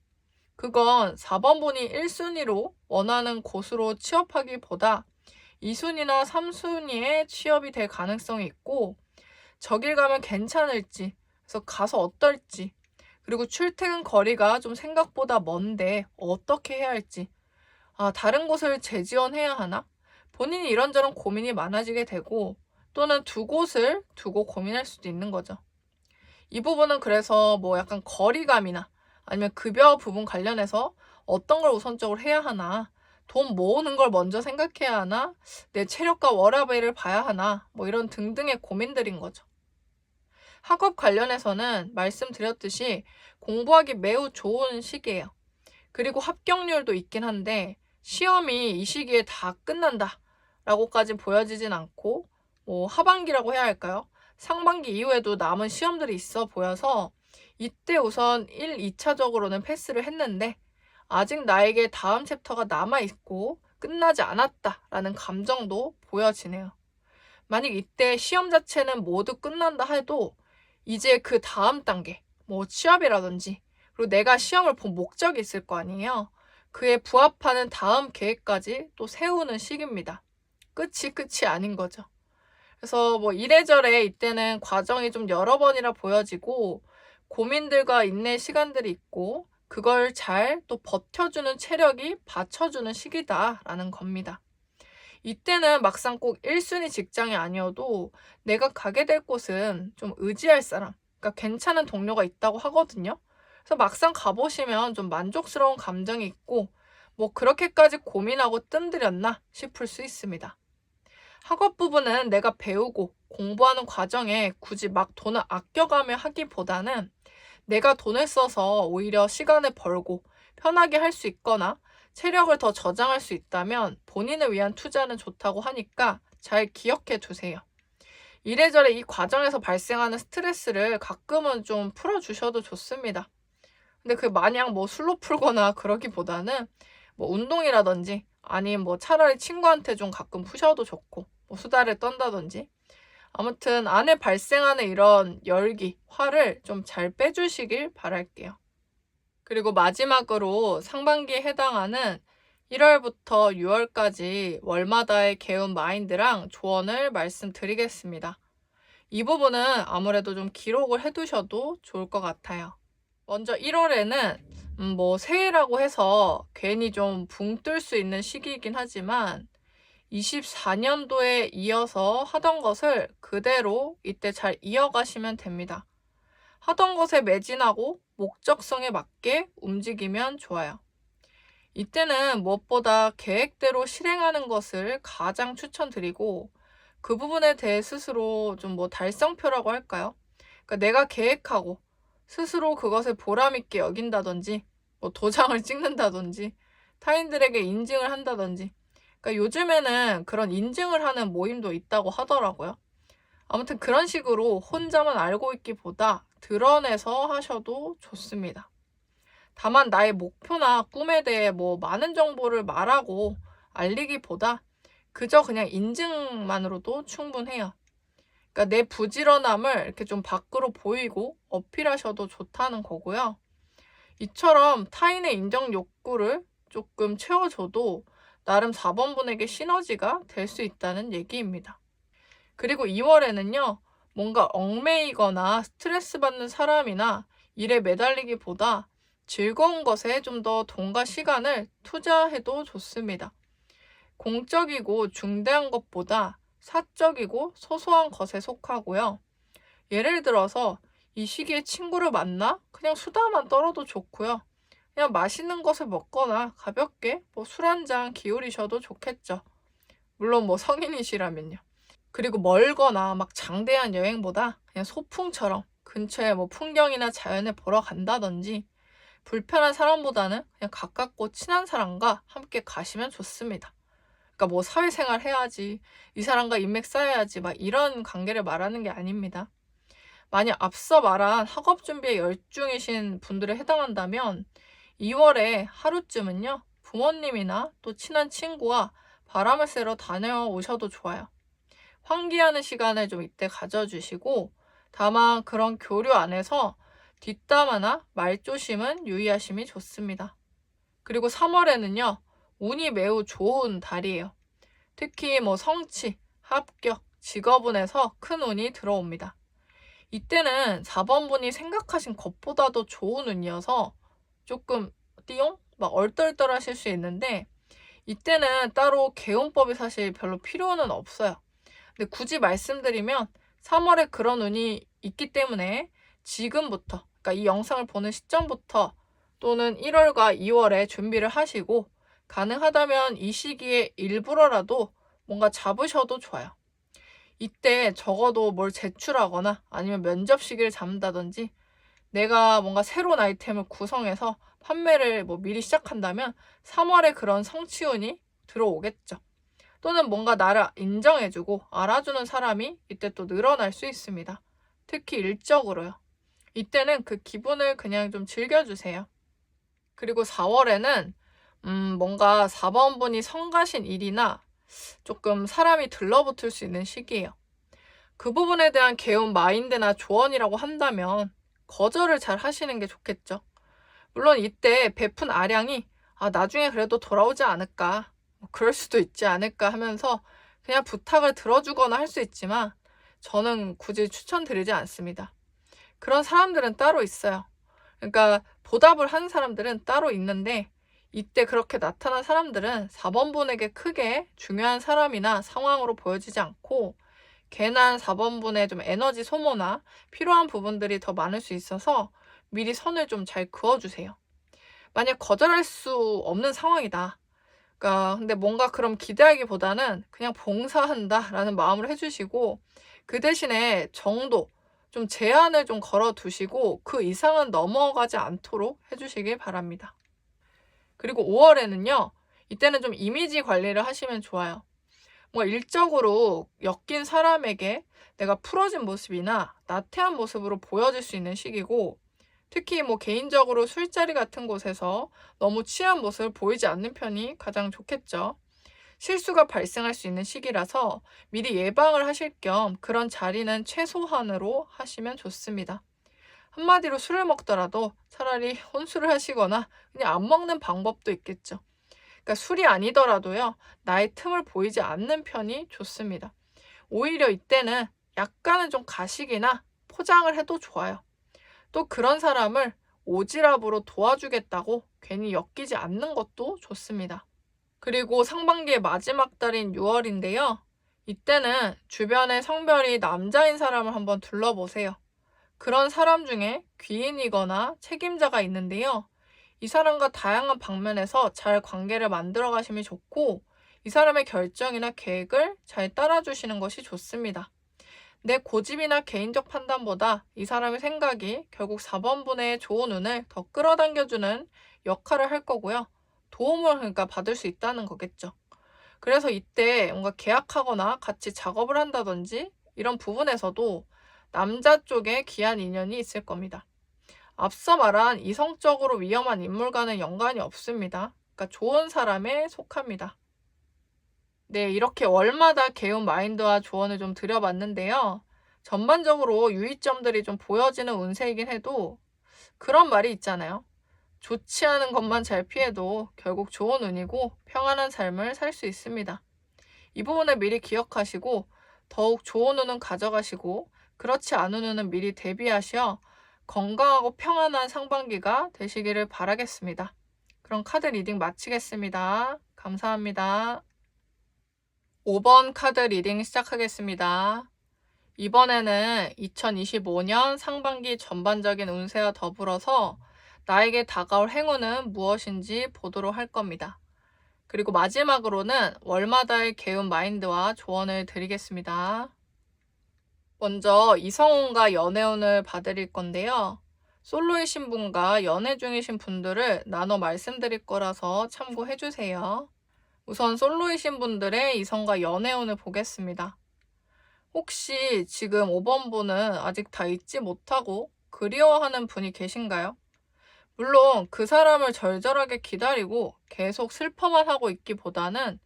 그건 4번분이 1순위로 원하는 곳으로 취업하기보다 2순위나 3순위에 취업이 될 가능성이 있고, 저길 가면 괜찮을지, 그래서 가서 어떨지, 그리고 출퇴근 거리가 좀 생각보다 먼데 어떻게 해야 할지, 다른 곳을 재지원해야 하나? 본인이 이런저런 고민이 많아지게 되고, 또는 두 곳을 두고 고민할 수도 있는 거죠. 이 부분은 그래서 뭐 약간 거리감이나 아니면 급여 부분 관련해서 어떤 걸 우선적으로 해야 하나, 돈 모으는 걸 먼저 생각해야 하나, 내 체력과 워라밸을 봐야 하나, 뭐 이런 등등의 고민들인 거죠. 학업 관련해서는 말씀드렸듯이 공부하기 매우 좋은 시기예요. 그리고 합격률도 있긴 한데 시험이 이 시기에 다 끝난다 라고까지 보여지진 않고 하반기라고 해야 할까요? 상반기 이후에도 남은 시험들이 있어 보여서 이때 우선 1, 2차적으로는 패스를 했는데 아직 나에게 다음 챕터가 남아있고 끝나지 않았다라는 감정도 보여지네요. 만약 이때 시험 자체는 모두 끝난다 해도 이제 그 다음 단계, 취업이라든지 그리고 내가 시험을 본 목적이 있을 거 아니에요. 그에 부합하는 다음 계획까지 또 세우는 시기입니다. 끝이 아닌 거죠. 그래서 이래저래 이때는 과정이 좀 여러 번이라 보여지고 고민들과 인내 시간들이 있고 그걸 잘 또 버텨주는 체력이 받쳐주는 시기다라는 겁니다. 이때는 막상 꼭 1순위 직장이 아니어도 내가 가게 될 곳은 좀 의지할 사람, 그러니까 괜찮은 동료가 있다고 하거든요. 그래서 막상 가보시면 좀 만족스러운 감정이 있고 그렇게까지 고민하고 뜸들였나 싶을 수 있습니다. 학업 부분은 내가 배우고 공부하는 과정에 굳이 막 돈을 아껴가며 하기보다는 내가 돈을 써서 오히려 시간을 벌고 편하게 할 수 있거나 체력을 더 저장할 수 있다면 본인을 위한 투자는 좋다고 하니까 잘 기억해 두세요. 이래저래 이 과정에서 발생하는 스트레스를 가끔은 좀 풀어주셔도 좋습니다. 근데 그 마냥 술로 풀거나 그러기보다는 운동이라든지 아니면 차라리 친구한테 좀 가끔 푸셔도 좋고 수다를 떤다든지 아무튼 안에 발생하는 이런 열기, 화를 좀 잘 빼주시길 바랄게요. 그리고 마지막으로 상반기에 해당하는 1월부터 6월까지 월마다의 개운 마인드랑 조언을 말씀드리겠습니다. 이 부분은 아무래도 좀 기록을 해두셔도 좋을 것 같아요. 먼저 1월에는 새해라고 해서 괜히 좀 붕 뜰 수 있는 시기이긴 하지만 24년도에 이어서 하던 것을 그대로 이때 잘 이어가시면 됩니다. 하던 것에 매진하고 목적성에 맞게 움직이면 좋아요. 이때는 무엇보다 계획대로 실행하는 것을 가장 추천드리고 그 부분에 대해 스스로 좀 달성표라고 할까요? 그러니까 내가 계획하고 스스로 그것을 보람있게 여긴다든지 도장을 찍는다든지 타인들에게 인증을 한다든지 그러니까 요즘에는 그런 인증을 하는 모임도 있다고 하더라고요. 아무튼 그런 식으로 혼자만 알고 있기보다 드러내서 하셔도 좋습니다. 다만 나의 목표나 꿈에 대해 많은 정보를 말하고 알리기보다 그저 그냥 인증만으로도 충분해요. 그러니까 내 부지런함을 이렇게 좀 밖으로 보이고 어필하셔도 좋다는 거고요. 이처럼 타인의 인정 욕구를 조금 채워줘도 나름 4번분에게 시너지가 될 수 있다는 얘기입니다. 그리고 2월에는요, 뭔가 얽매이거나 스트레스 받는 사람이나 일에 매달리기보다 즐거운 것에 좀 더 돈과 시간을 투자해도 좋습니다. 공적이고 중대한 것보다 사적이고 소소한 것에 속하고요. 예를 들어서 이 시기에 친구를 만나 그냥 수다만 떨어도 좋고요. 그냥 맛있는 것을 먹거나 가볍게 술 한 잔 기울이셔도 좋겠죠. 물론 성인이시라면요. 그리고 멀거나 막 장대한 여행보다 그냥 소풍처럼 근처에 풍경이나 자연을 보러 간다든지 불편한 사람보다는 그냥 가깝고 친한 사람과 함께 가시면 좋습니다. 그러니까 사회생활 해야지, 이 사람과 인맥 쌓아야지 막 이런 관계를 말하는 게 아닙니다. 만약 앞서 말한 학업 준비에 열중이신 분들에 해당한다면 2월에 하루쯤은요, 부모님이나 또 친한 친구와 바람을 쐬러 다녀오셔도 좋아요. 환기하는 시간을 좀 이때 가져주시고 다만 그런 교류 안에서 뒷담화나 말조심은 유의하심이 좋습니다. 그리고 3월에는요, 운이 매우 좋은 달이에요. 특히 성취, 합격, 직업운에서 큰 운이 들어옵니다. 이때는 4번분이 생각하신 것보다도 좋은 운이어서 조금 띠용? 막 얼떨떨 하실 수 있는데 이때는 따로 개운법이 사실 별로 필요는 없어요. 근데 굳이 말씀드리면 3월에 그런 운이 있기 때문에 지금부터, 그러니까 이 영상을 보는 시점부터 또는 1월과 2월에 준비를 하시고 가능하다면 이 시기에 일부러라도 뭔가 잡으셔도 좋아요. 이때 적어도 뭘 제출하거나 아니면 면접 시기를 잡는다든지 내가 뭔가 새로운 아이템을 구성해서 판매를 미리 시작한다면 3월에 그런 성취운이 들어오겠죠. 또는 뭔가 나를 인정해주고 알아주는 사람이 이때 또 늘어날 수 있습니다. 특히 일적으로요. 이때는 그 기분을 그냥 좀 즐겨주세요. 그리고 4월에는 뭔가 4번분이 성가신 일이나 조금 사람이 들러붙을 수 있는 시기예요. 그 부분에 대한 개운 마인드나 조언이라고 한다면 거절을 잘 하시는 게 좋겠죠. 물론 이때 베푼 아량이 나중에 그래도 돌아오지 않을까, 그럴 수도 있지 않을까 하면서 그냥 부탁을 들어주거나 할 수 있지만 저는 굳이 추천드리지 않습니다. 그런 사람들은 따로 있어요. 그러니까 보답을 한 사람들은 따로 있는데 이때 그렇게 나타난 사람들은 4번분에게 크게 중요한 사람이나 상황으로 보여지지 않고 괜한 4번분의 좀 에너지 소모나 필요한 부분들이 더 많을 수 있어서 미리 선을 좀 잘 그어주세요. 만약 거절할 수 없는 상황이다. 그러니까 근데 뭔가 그럼 기대하기보다는 그냥 봉사한다라는 마음으로 해주시고 그 대신에 정도, 좀 제한을 좀 걸어두시고 그 이상은 넘어가지 않도록 해주시길 바랍니다. 그리고 5월에는요. 이때는 좀 이미지 관리를 하시면 좋아요. 일적으로 엮인 사람에게 내가 풀어진 모습이나 나태한 모습으로 보여질 수 있는 시기고 특히 개인적으로 술자리 같은 곳에서 너무 취한 모습을 보이지 않는 편이 가장 좋겠죠. 실수가 발생할 수 있는 시기라서 미리 예방을 하실 겸 그런 자리는 최소한으로 하시면 좋습니다. 한마디로 술을 먹더라도 차라리 혼술을 하시거나 그냥 안 먹는 방법도 있겠죠. 그러니까 술이 아니더라도요, 나의 틈을 보이지 않는 편이 좋습니다. 오히려 이때는 약간은 좀 가식이나 포장을 해도 좋아요. 또 그런 사람을 오지랖으로 도와주겠다고 괜히 엮이지 않는 것도 좋습니다. 그리고 상반기의 마지막 달인 6월인데요. 이때는 주변에 성별이 남자인 사람을 한번 둘러보세요. 그런 사람 중에 귀인이거나 책임자가 있는데요. 이 사람과 다양한 방면에서 잘 관계를 만들어 가시면 좋고 이 사람의 결정이나 계획을 잘 따라주시는 것이 좋습니다. 내 고집이나 개인적 판단보다 이 사람의 생각이 결국 4번분의 좋은 운을 더 끌어당겨주는 역할을 할 거고요. 도움을 그러니까 받을 수 있다는 거겠죠. 그래서 이때 뭔가 계약하거나 같이 작업을 한다든지 이런 부분에서도 남자 쪽에 귀한 인연이 있을 겁니다. 앞서 말한 이성적으로 위험한 인물과는 연관이 없습니다. 그러니까 좋은 사람에 속합니다. 네, 이렇게 월마다 개운 마인드와 조언을 좀 드려봤는데요. 전반적으로 유의점들이 좀 보여지는 운세이긴 해도 그런 말이 있잖아요. 좋지 않은 것만 잘 피해도 결국 좋은 운이고 평안한 삶을 살 수 있습니다. 이 부분을 미리 기억하시고 더욱 좋은 운은 가져가시고 그렇지 않은 운은 미리 대비하셔 건강하고 평안한 상반기가 되시기를 바라겠습니다. 그럼 카드 리딩 마치겠습니다. 감사합니다. 5번 카드 리딩 시작하겠습니다. 이번에는 2025년 상반기 전반적인 운세와 더불어서 나에게 다가올 행운은 무엇인지 보도록 할 겁니다. 그리고 마지막으로는 월마다의 개운 마인드와 조언을 드리겠습니다. 먼저 이성운과 연애운을 봐드릴 건데요. 솔로이신 분과 연애 중이신 분들을 나눠 말씀드릴 거라서 참고해주세요. 우선 솔로이신 분들의 이성과 연애운을 보겠습니다. 혹시 지금 5번 분은 아직 다 잊지 못하고 그리워하는 분이 계신가요? 물론 그 사람을 절절하게 기다리고 계속 슬퍼만 하고 있기보다는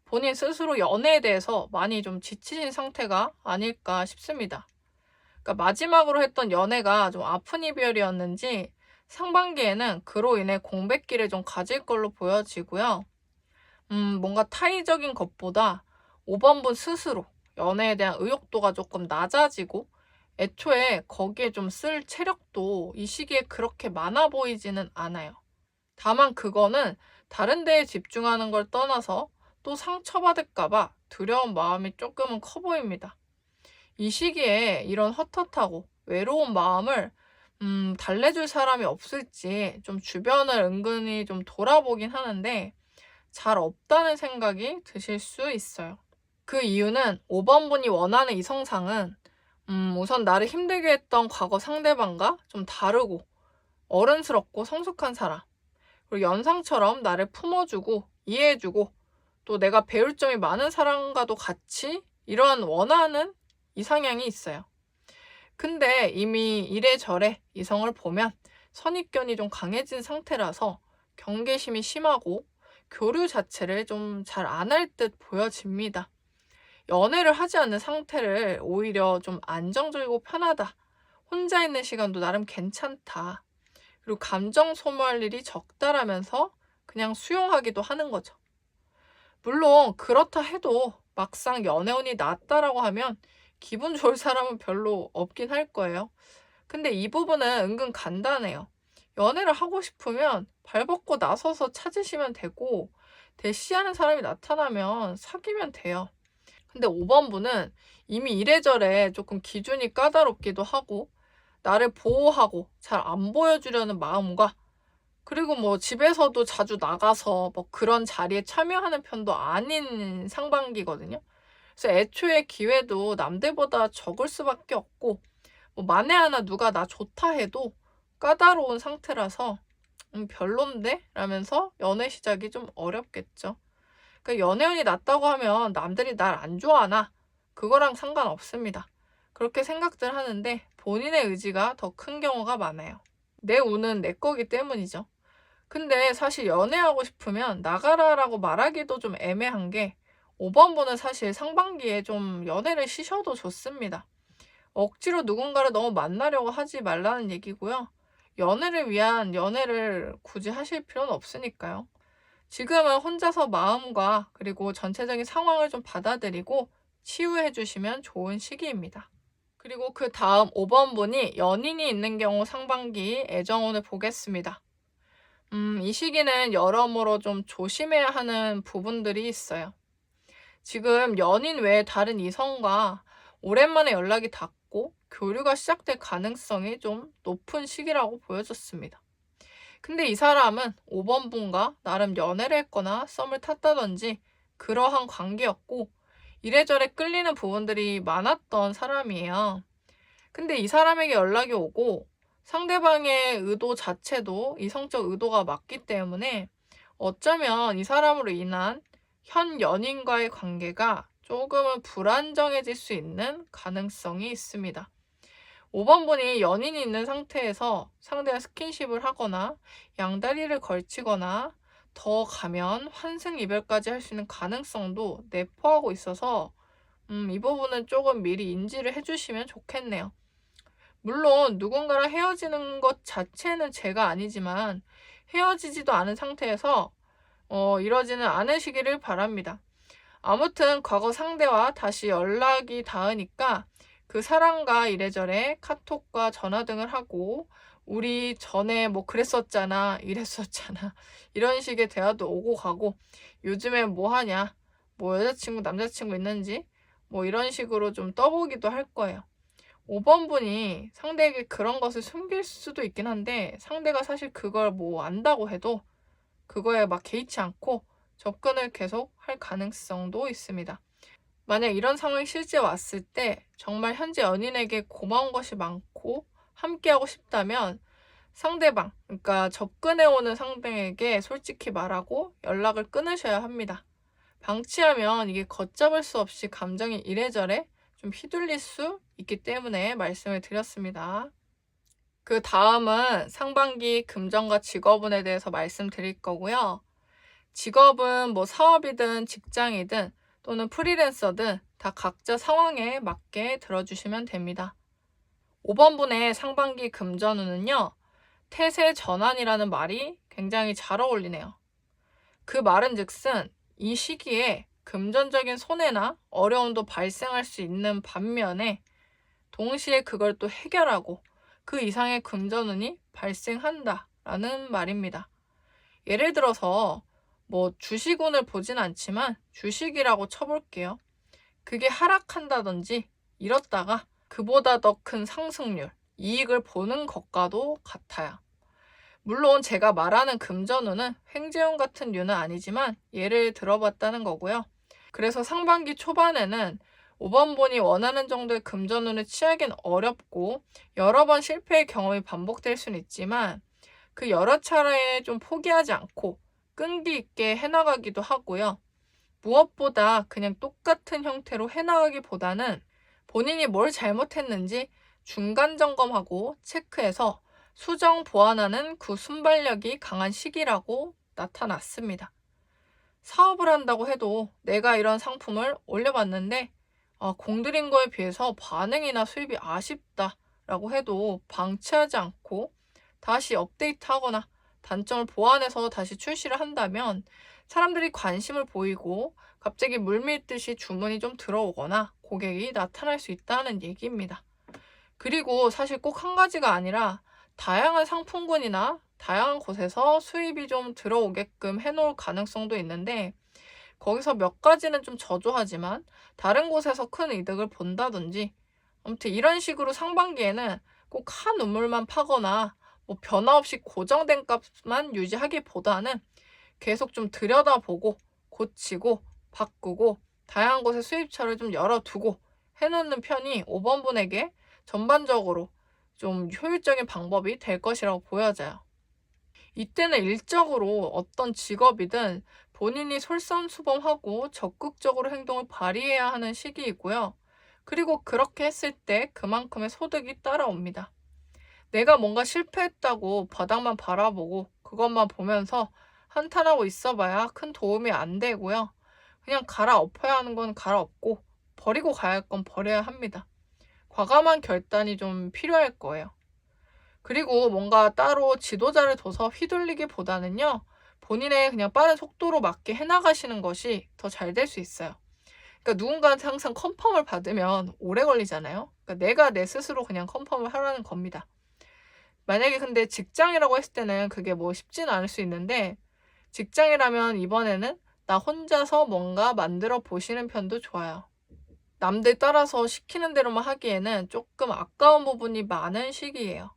본인 스스로 연애에 대해서 많이 좀 지치신 상태가 아닐까 싶습니다. 그러니까 마지막으로 했던 연애가 좀 아픈 이별이었는지 상반기에는 그로 인해 공백기를 좀 가질 걸로 보여지고요. 뭔가 타의적인 것보다 5번 분 스스로 연애에 대한 의욕도가 조금 낮아지고 애초에 거기에 좀 쓸 체력도 이 시기에 그렇게 많아 보이지는 않아요. 다만 그거는 다른 데에 집중하는 걸 떠나서 또 상처받을까봐 두려운 마음이 조금은 커 보입니다. 이 시기에 이런 헛헛하고 외로운 마음을 달래줄 사람이 없을지 좀 주변을 은근히 좀 돌아보긴 하는데 잘 없다는 생각이 드실 수 있어요. 그 이유는 5번 분이 원하는 이성상은 우선 나를 힘들게 했던 과거 상대방과 좀 다르고 어른스럽고 성숙한 사람, 그리고 연상처럼 나를 품어주고 이해해주고 또 내가 배울 점이 많은 사람과도 같이 이러한 원하는 이상향이 있어요. 근데 이미 이래저래 이성을 보면 선입견이 좀 강해진 상태라서 경계심이 심하고 교류 자체를 좀 잘 안 할 듯 보여집니다. 연애를 하지 않는 상태를 오히려 좀 안정적이고 편하다. 혼자 있는 시간도 나름 괜찮다. 그리고 감정 소모할 일이 적다라면서 그냥 수용하기도 하는 거죠. 물론 그렇다 해도 막상 연애운이 낮다라고 하면 기분 좋을 사람은 별로 없긴 할 거예요. 근데 이 부분은 은근 간단해요. 연애를 하고 싶으면 발벗고 나서서 찾으시면 되고 대시하는 사람이 나타나면 사귀면 돼요. 근데 5번 분은 이미 이래저래 조금 기준이 까다롭기도 하고 나를 보호하고 잘 안 보여주려는 마음과 그리고 뭐 집에서도 자주 나가서 뭐 그런 자리에 참여하는 편도 아닌 상반기거든요. 그래서 애초에 기회도 남들보다 적을 수밖에 없고 뭐 만에 하나 누가 나 좋다 해도 까다로운 상태라서 별론데? 라면서 연애 시작이 좀 어렵겠죠. 그러니까 연애운이 낮다고 하면 남들이 날 안 좋아하나? 그거랑 상관없습니다. 그렇게 생각들 하는데 본인의 의지가 더 큰 경우가 많아요. 내 운은 내 거기 때문이죠. 근데 사실 연애하고 싶으면 나가라라고 말하기도 좀 애매한 게 5번 분은 사실 상반기에 좀 연애를 쉬셔도 좋습니다. 억지로 누군가를 너무 만나려고 하지 말라는 얘기고요. 연애를 위한 연애를 굳이 하실 필요는 없으니까요. 지금은 혼자서 마음과 그리고 전체적인 상황을 좀 받아들이고 치유해 주시면 좋은 시기입니다. 그리고 그 다음 5번 분이 연인이 있는 경우 상반기 애정운을 보겠습니다. 이 시기는 여러모로 좀 조심해야 하는 부분들이 있어요. 지금 연인 외에 다른 이성과 오랜만에 연락이 닿고 교류가 시작될 가능성이 좀 높은 시기라고 보여졌습니다. 근데 이 사람은 5번 분과 나름 연애를 했거나 썸을 탔다든지 그러한 관계였고 이래저래 끌리는 부분들이 많았던 사람이에요. 근데 이 사람에게 연락이 오고 상대방의 의도 자체도 이성적 의도가 맞기 때문에 어쩌면 이 사람으로 인한 현 연인과의 관계가 조금은 불안정해질 수 있는 가능성이 있습니다. 5번 분이 연인이 있는 상태에서 상대와 스킨십을 하거나 양다리를 걸치거나 더 가면 환승이별까지 할 수 있는 가능성도 내포하고 있어서 이 부분은 조금 미리 인지를 해주시면 좋겠네요. 물론 누군가랑 헤어지는 것 자체는 죄가 아니지만 헤어지지도 않은 상태에서 이러지는 않으시기를 바랍니다. 아무튼 과거 상대와 다시 연락이 닿으니까 그 사람과 이래저래 카톡과 전화 등을 하고 우리 전에 뭐 그랬었잖아, 이랬었잖아 이런 식의 대화도 오고 가고 요즘에 뭐 하냐, 뭐 여자친구, 남자친구 있는지 뭐 이런 식으로 좀 떠보기도 할 거예요. 5번 분이 상대에게 그런 것을 숨길 수도 있긴 한데 상대가 사실 그걸 뭐 안다고 해도 그거에 막 개의치 않고 접근을 계속 할 가능성도 있습니다. 만약 이런 상황이 실제 왔을 때 정말 현재 연인에게 고마운 것이 많고 함께하고 싶다면 상대방, 그러니까 접근해오는 상대에게 솔직히 말하고 연락을 끊으셔야 합니다. 방치하면 이게 걷잡을 수 없이 감정이 이래저래 좀 휘둘릴 수 있기 때문에 말씀을 드렸습니다. 그 다음은 상반기 금전과 직업운에 대해서 말씀드릴 거고요. 직업은 뭐 사업이든 직장이든 또는 프리랜서든 다 각자 상황에 맞게 들어주시면 됩니다. 5번 분의 상반기 금전운은요. 태세 전환이라는 말이 굉장히 잘 어울리네요. 그 말은 즉슨 이 시기에 금전적인 손해나 어려움도 발생할 수 있는 반면에 동시에 그걸 또 해결하고 그 이상의 금전운이 발생한다라는 말입니다. 예를 들어서 뭐 주식운을 보진 않지만 주식이라고 쳐볼게요. 그게 하락한다든지 이렇다가 그보다 더 큰 상승률, 이익을 보는 것과도 같아요. 물론 제가 말하는 금전운은 횡재운 같은 류는 아니지만 예를 들어봤다는 거고요. 그래서 상반기 초반에는 5번 본이 원하는 정도의 금전운을 취하긴 어렵고 여러 번 실패의 경험이 반복될 수는 있지만 그 여러 차례에 좀 포기하지 않고 끈기 있게 해나가기도 하고요. 무엇보다 그냥 똑같은 형태로 해나가기보다는 본인이 뭘 잘못했는지 중간 점검하고 체크해서 수정 보완하는 그 순발력이 강한 시기라고 나타났습니다. 사업을 한다고 해도 내가 이런 상품을 올려봤는데 공들인 거에 비해서 반응이나 수입이 아쉽다라고 해도 방치하지 않고 다시 업데이트하거나 단점을 보완해서 다시 출시를 한다면 사람들이 관심을 보이고 갑자기 물밀듯이 주문이 좀 들어오거나 고객이 나타날 수 있다는 얘기입니다. 그리고 사실 꼭 한 가지가 아니라 다양한 상품군이나 다양한 곳에서 수입이 좀 들어오게끔 해놓을 가능성도 있는데 거기서 몇 가지는 좀 저조하지만 다른 곳에서 큰 이득을 본다든지 아무튼 이런 식으로 상반기에는 꼭 한 우물만 파거나 뭐 변화 없이 고정된 값만 유지하기보다는 계속 좀 들여다보고 고치고 바꾸고 다양한 곳에 수입처를 좀 열어두고 해놓는 편이 5번 분에게 전반적으로 좀 효율적인 방법이 될 것이라고 보여져요. 이때는 일적으로 어떤 직업이든 본인이 솔선수범하고 적극적으로 행동을 발휘해야 하는 시기이고요. 그리고 그렇게 했을 때 그만큼의 소득이 따라옵니다. 내가 뭔가 실패했다고 바닥만 바라보고 그것만 보면서 한탄하고 있어봐야 큰 도움이 안 되고요. 그냥 갈아엎어야 하는 건 갈아엎고 버리고 가야 할 건 버려야 합니다. 과감한 결단이 좀 필요할 거예요. 그리고 뭔가 따로 지도자를 둬서 휘둘리기보다는요. 본인의 그냥 빠른 속도로 맞게 해나가시는 것이 더 잘 될 수 있어요. 그러니까 누군가한테 항상 컨펌을 받으면 오래 걸리잖아요. 그러니까 내가 내 스스로 그냥 컨펌을 하라는 겁니다. 만약에 근데 직장이라고 했을 때는 그게 뭐 쉽지는 않을 수 있는데 직장이라면 이번에는 나 혼자서 뭔가 만들어 보시는 편도 좋아요. 남들 따라서 시키는 대로만 하기에는 조금 아까운 부분이 많은 시기예요.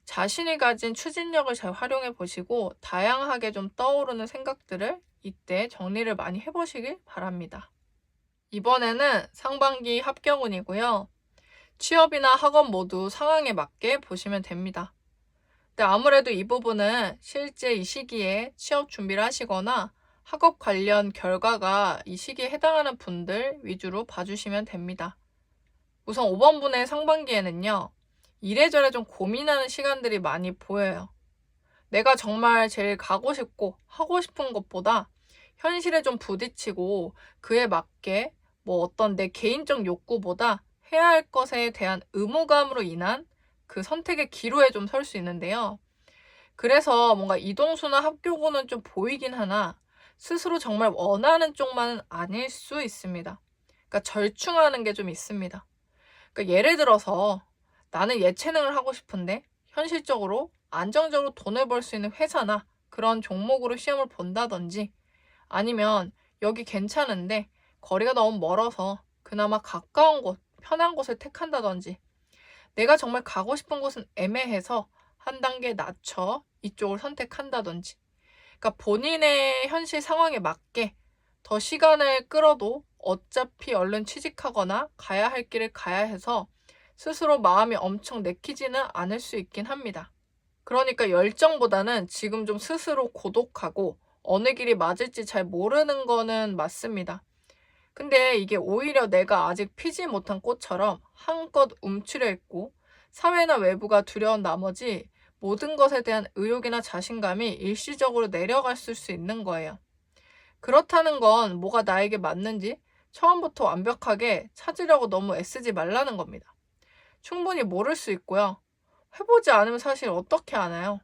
자신이 가진 추진력을 잘 활용해 보시고 다양하게 좀 떠오르는 생각들을 이때 정리를 많이 해보시길 바랍니다. 이번에는 상반기 합격운이고요. 취업이나 학업 모두 상황에 맞게 보시면 됩니다. 근데 아무래도 이 부분은 실제 이 시기에 취업 준비를 하시거나 학업 관련 결과가 이 시기에 해당하는 분들 위주로 봐주시면 됩니다. 우선 5번 분의 상반기에는요. 이래저래 좀 고민하는 시간들이 많이 보여요. 내가 정말 제일 가고 싶고 하고 싶은 것보다 현실에 좀 부딪히고 그에 맞게 뭐 어떤 내 개인적 욕구보다 해야 할 것에 대한 의무감으로 인한 그 선택의 기로에 좀 설 수 있는데요. 그래서 뭔가 이동수나 합격운은 좀 보이긴 하나 스스로 정말 원하는 쪽만은 아닐 수 있습니다. 그러니까 절충하는 게 좀 있습니다. 그러니까 예를 들어서 나는 예체능을 하고 싶은데 현실적으로 안정적으로 돈을 벌 수 있는 회사나 그런 종목으로 시험을 본다든지 아니면 여기 괜찮은데 거리가 너무 멀어서 그나마 가까운 곳, 편한 곳을 택한다든지 내가 정말 가고 싶은 곳은 애매해서 한 단계 낮춰 이쪽을 선택한다든지 그러니까 본인의 현실 상황에 맞게 더 시간을 끌어도 어차피 얼른 취직하거나 가야 할 길을 가야 해서 스스로 마음이 엄청 내키지는 않을 수 있긴 합니다. 그러니까 열정보다는 지금 좀 스스로 고독하고 어느 길이 맞을지 잘 모르는 거는 맞습니다. 근데 이게 오히려 내가 아직 피지 못한 꽃처럼 한껏 움츠려 있고 사회나 외부가 두려운 나머지 모든 것에 대한 의욕이나 자신감이 일시적으로 내려갔을 수 있는 거예요. 그렇다는 건 뭐가 나에게 맞는지 처음부터 완벽하게 찾으려고 너무 애쓰지 말라는 겁니다. 충분히 모를 수 있고요. 해보지 않으면 사실 어떻게 아나요?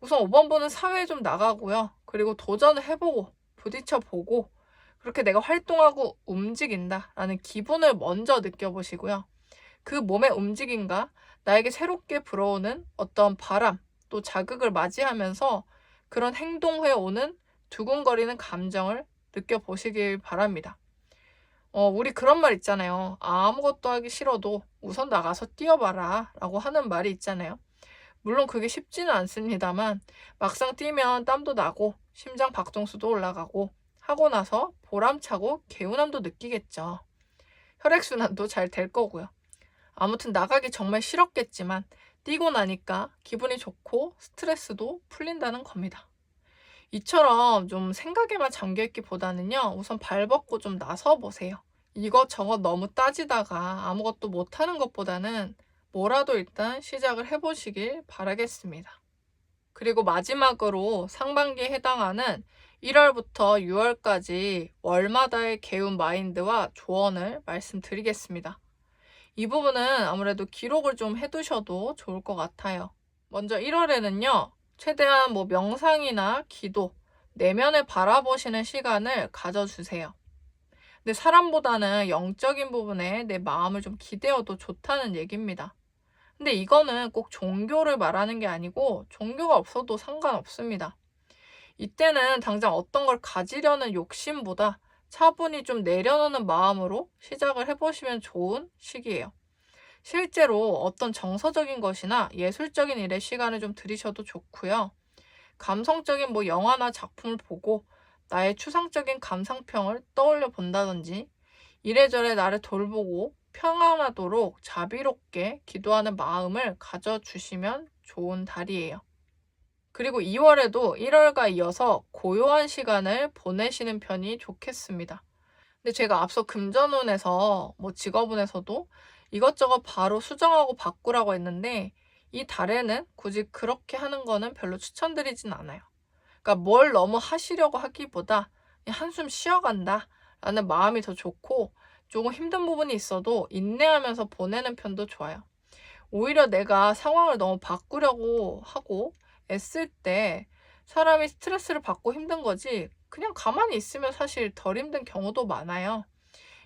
우선 5번 분은 사회에 좀 나가고요. 그리고 도전을 해보고 부딪혀보고 그렇게 내가 활동하고 움직인다라는 기분을 먼저 느껴보시고요. 그 몸의 움직임과 나에게 새롭게 불어오는 어떤 바람 또 자극을 맞이하면서 그런 행동 후에 오는 두근거리는 감정을 느껴보시길 바랍니다. 우리 그런 말 있잖아요. 아무것도 하기 싫어도 우선 나가서 뛰어봐라 라고 하는 말이 있잖아요. 물론 그게 쉽지는 않습니다만 막상 뛰면 땀도 나고 심장 박동수도 올라가고 하고 나서 보람차고 개운함도 느끼겠죠. 혈액순환도 잘 될 거고요. 아무튼 나가기 정말 싫었겠지만 뛰고 나니까 기분이 좋고 스트레스도 풀린다는 겁니다. 이처럼 좀 생각에만 잠겨있기보다는요, 우선 발벗고 좀 나서 보세요. 이것저것 너무 따지다가 아무것도 못하는 것보다는 뭐라도 일단 시작을 해보시길 바라겠습니다. 그리고 마지막으로 상반기에 해당하는 1월부터 6월까지 월마다의 개운 마인드와 조언을 말씀드리겠습니다. 이 부분은 아무래도 기록을 좀 해두셔도 좋을 것 같아요. 먼저 1월에는요, 최대한 명상이나 기도, 내면을 바라보시는 시간을 가져주세요. 근데 사람보다는 영적인 부분에 내 마음을 좀 기대어도 좋다는 얘기입니다. 근데 이거는 꼭 종교를 말하는 게 아니고 종교가 없어도 상관없습니다. 이때는 당장 어떤 걸 가지려는 욕심보다 차분히 좀 내려놓는 마음으로 시작을 해보시면 좋은 시기예요. 실제로 어떤 정서적인 것이나 예술적인 일에 시간을 좀 들이셔도 좋고요. 감성적인 영화나 작품을 보고 나의 추상적인 감상평을 떠올려 본다든지 이래저래 나를 돌보고 평안하도록 자비롭게 기도하는 마음을 가져주시면 좋은 달이에요. 그리고 2월에도 1월과 이어서 고요한 시간을 보내시는 편이 좋겠습니다. 근데 제가 앞서 금전운에서 직업운에서도 이것저것 바로 수정하고 바꾸라고 했는데 이 달에는 굳이 그렇게 하는 거는 별로 추천드리진 않아요. 그러니까 뭘 너무 하시려고 하기보다 그냥 한숨 쉬어간다 라는 마음이 더 좋고 조금 힘든 부분이 있어도 인내하면서 보내는 편도 좋아요. 오히려 내가 상황을 너무 바꾸려고 하고 애쓸 때 사람이 스트레스를 받고 힘든 거지 그냥 가만히 있으면 사실 덜 힘든 경우도 많아요.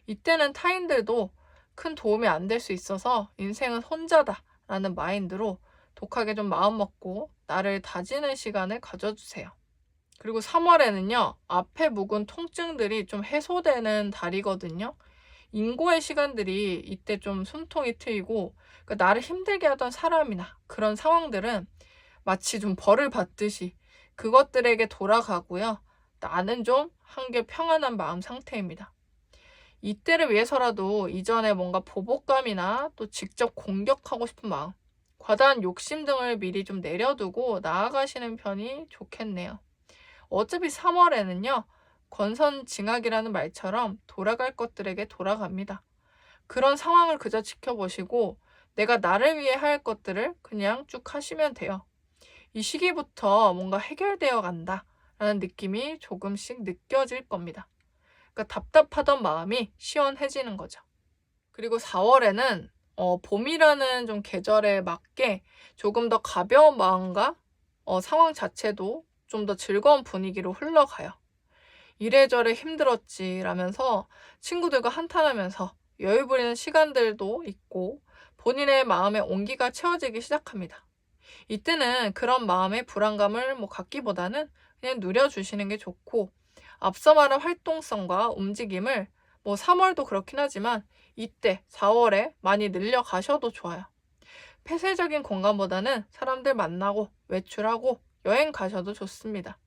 이때는 타인들도 큰 도움이 안 될 수 있어서 인생은 혼자다 라는 마인드로 독하게 좀 마음 먹고 나를 다지는 시간을 가져주세요. 그리고 3월에는요, 앞에 묵은 통증들이 좀 해소되는 달이거든요. 인고의 시간들이 이때 좀 숨통이 트이고 나를 힘들게 하던 사람이나 그런 상황들은 마치 좀 벌을 받듯이 그것들에게 돌아가고요. 나는 좀 한결 평안한 마음 상태입니다. 이때를 위해서라도 이전에 뭔가 보복감이나 또 직접 공격하고 싶은 마음, 과다한 욕심 등을 미리 좀 내려두고 나아가시는 편이 좋겠네요. 어차피 3월에는요, 권선징악이라는 말처럼 돌아갈 것들에게 돌아갑니다. 그런 상황을 그저 지켜보시고 내가 나를 위해 할 것들을 그냥 쭉 하시면 돼요. 이 시기부터 뭔가 해결되어 간다 라는 느낌이 조금씩 느껴질 겁니다. 그러니까 답답하던 마음이 시원해지는 거죠. 그리고 4월에는 봄이라는 좀 계절에 맞게 조금 더 가벼운 마음과 상황 자체도 좀 더 즐거운 분위기로 흘러가요. 이래저래 힘들었지 라면서 친구들과 한탄하면서 여유 부리는 시간들도 있고 본인의 마음의 온기가 채워지기 시작합니다. 이때는 그런 마음의 불안감을 갖기보다는 그냥 누려주시는 게 좋고 앞서 말한 활동성과 움직임을 3월도 그렇긴 하지만 이때 4월에 많이 늘려가셔도 좋아요. 폐쇄적인 공간보다는 사람들 만나고 외출하고 여행 가셔도 좋습니다.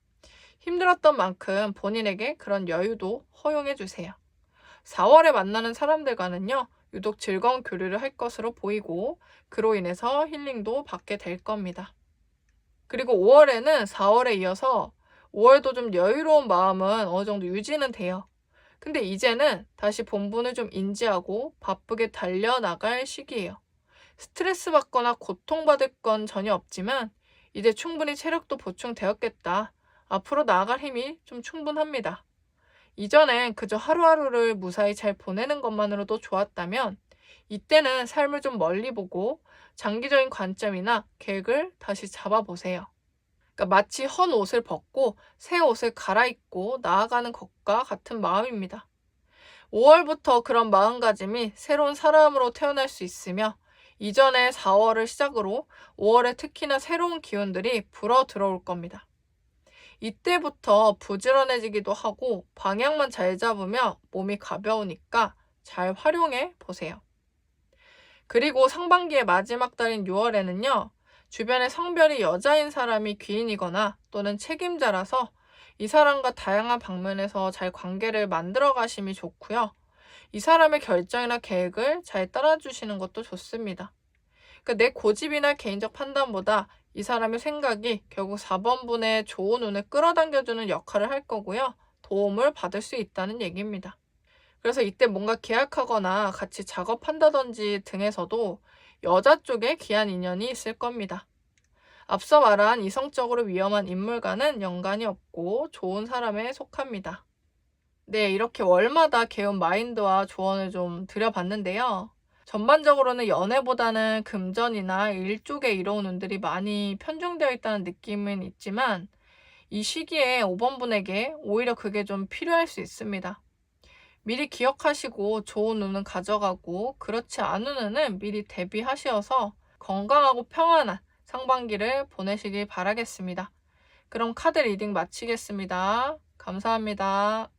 힘들었던 만큼 본인에게 그런 여유도 허용해 주세요. 4월에 만나는 사람들과는요, 유독 즐거운 교류를 할 것으로 보이고 그로 인해서 힐링도 받게 될 겁니다. 그리고 5월에는 4월에 이어서 5월도 좀 여유로운 마음은 어느 정도 유지는 돼요. 근데 이제는 다시 본분을 좀 인지하고 바쁘게 달려나갈 시기예요. 스트레스 받거나 고통받을 건 전혀 없지만 이제 충분히 체력도 보충되었겠다. 앞으로 나아갈 힘이 좀 충분합니다. 이전엔 그저 하루하루를 무사히 잘 보내는 것만으로도 좋았다면 이때는 삶을 좀 멀리 보고 장기적인 관점이나 계획을 다시 잡아보세요. 그러니까 마치 헌 옷을 벗고 새 옷을 갈아입고 나아가는 것과 같은 마음입니다. 5월부터 그런 마음가짐이 새로운 사람으로 태어날 수 있으며 이전에 4월을 시작으로 5월에 특히나 새로운 기운들이 불어 들어올 겁니다. 이때부터 부지런해지기도 하고 방향만 잘 잡으면 몸이 가벼우니까 잘 활용해 보세요. 그리고 상반기의 마지막 달인 6월에는요. 주변에 성별이 여자인 사람이 귀인이거나 또는 책임자라서 이 사람과 다양한 방면에서 잘 관계를 만들어 가심이 좋고요. 이 사람의 결정이나 계획을 잘 따라주시는 것도 좋습니다. 그러니까 내 고집이나 개인적 판단보다 이 사람의 생각이 결국 4번분의 좋은 운을 끌어당겨주는 역할을 할 거고요. 도움을 받을 수 있다는 얘기입니다. 그래서 이때 뭔가 계약하거나 같이 작업한다든지 등에서도 여자 쪽에 귀한 인연이 있을 겁니다. 앞서 말한 이성적으로 위험한 인물과는 연관이 없고 좋은 사람에 속합니다. 네, 이렇게 월마다 개운 마인드와 조언을 좀 드려봤는데요. 전반적으로는 연애보다는 금전이나 일 쪽에 이로운 운들이 많이 편중되어 있다는 느낌은 있지만 이 시기에 5번분에게 오히려 그게 좀 필요할 수 있습니다. 미리 기억하시고 좋은 운은 가져가고 그렇지 않은 운은 미리 대비하셔서 건강하고 평안한 상반기를 보내시길 바라겠습니다. 그럼 카드 리딩 마치겠습니다. 감사합니다.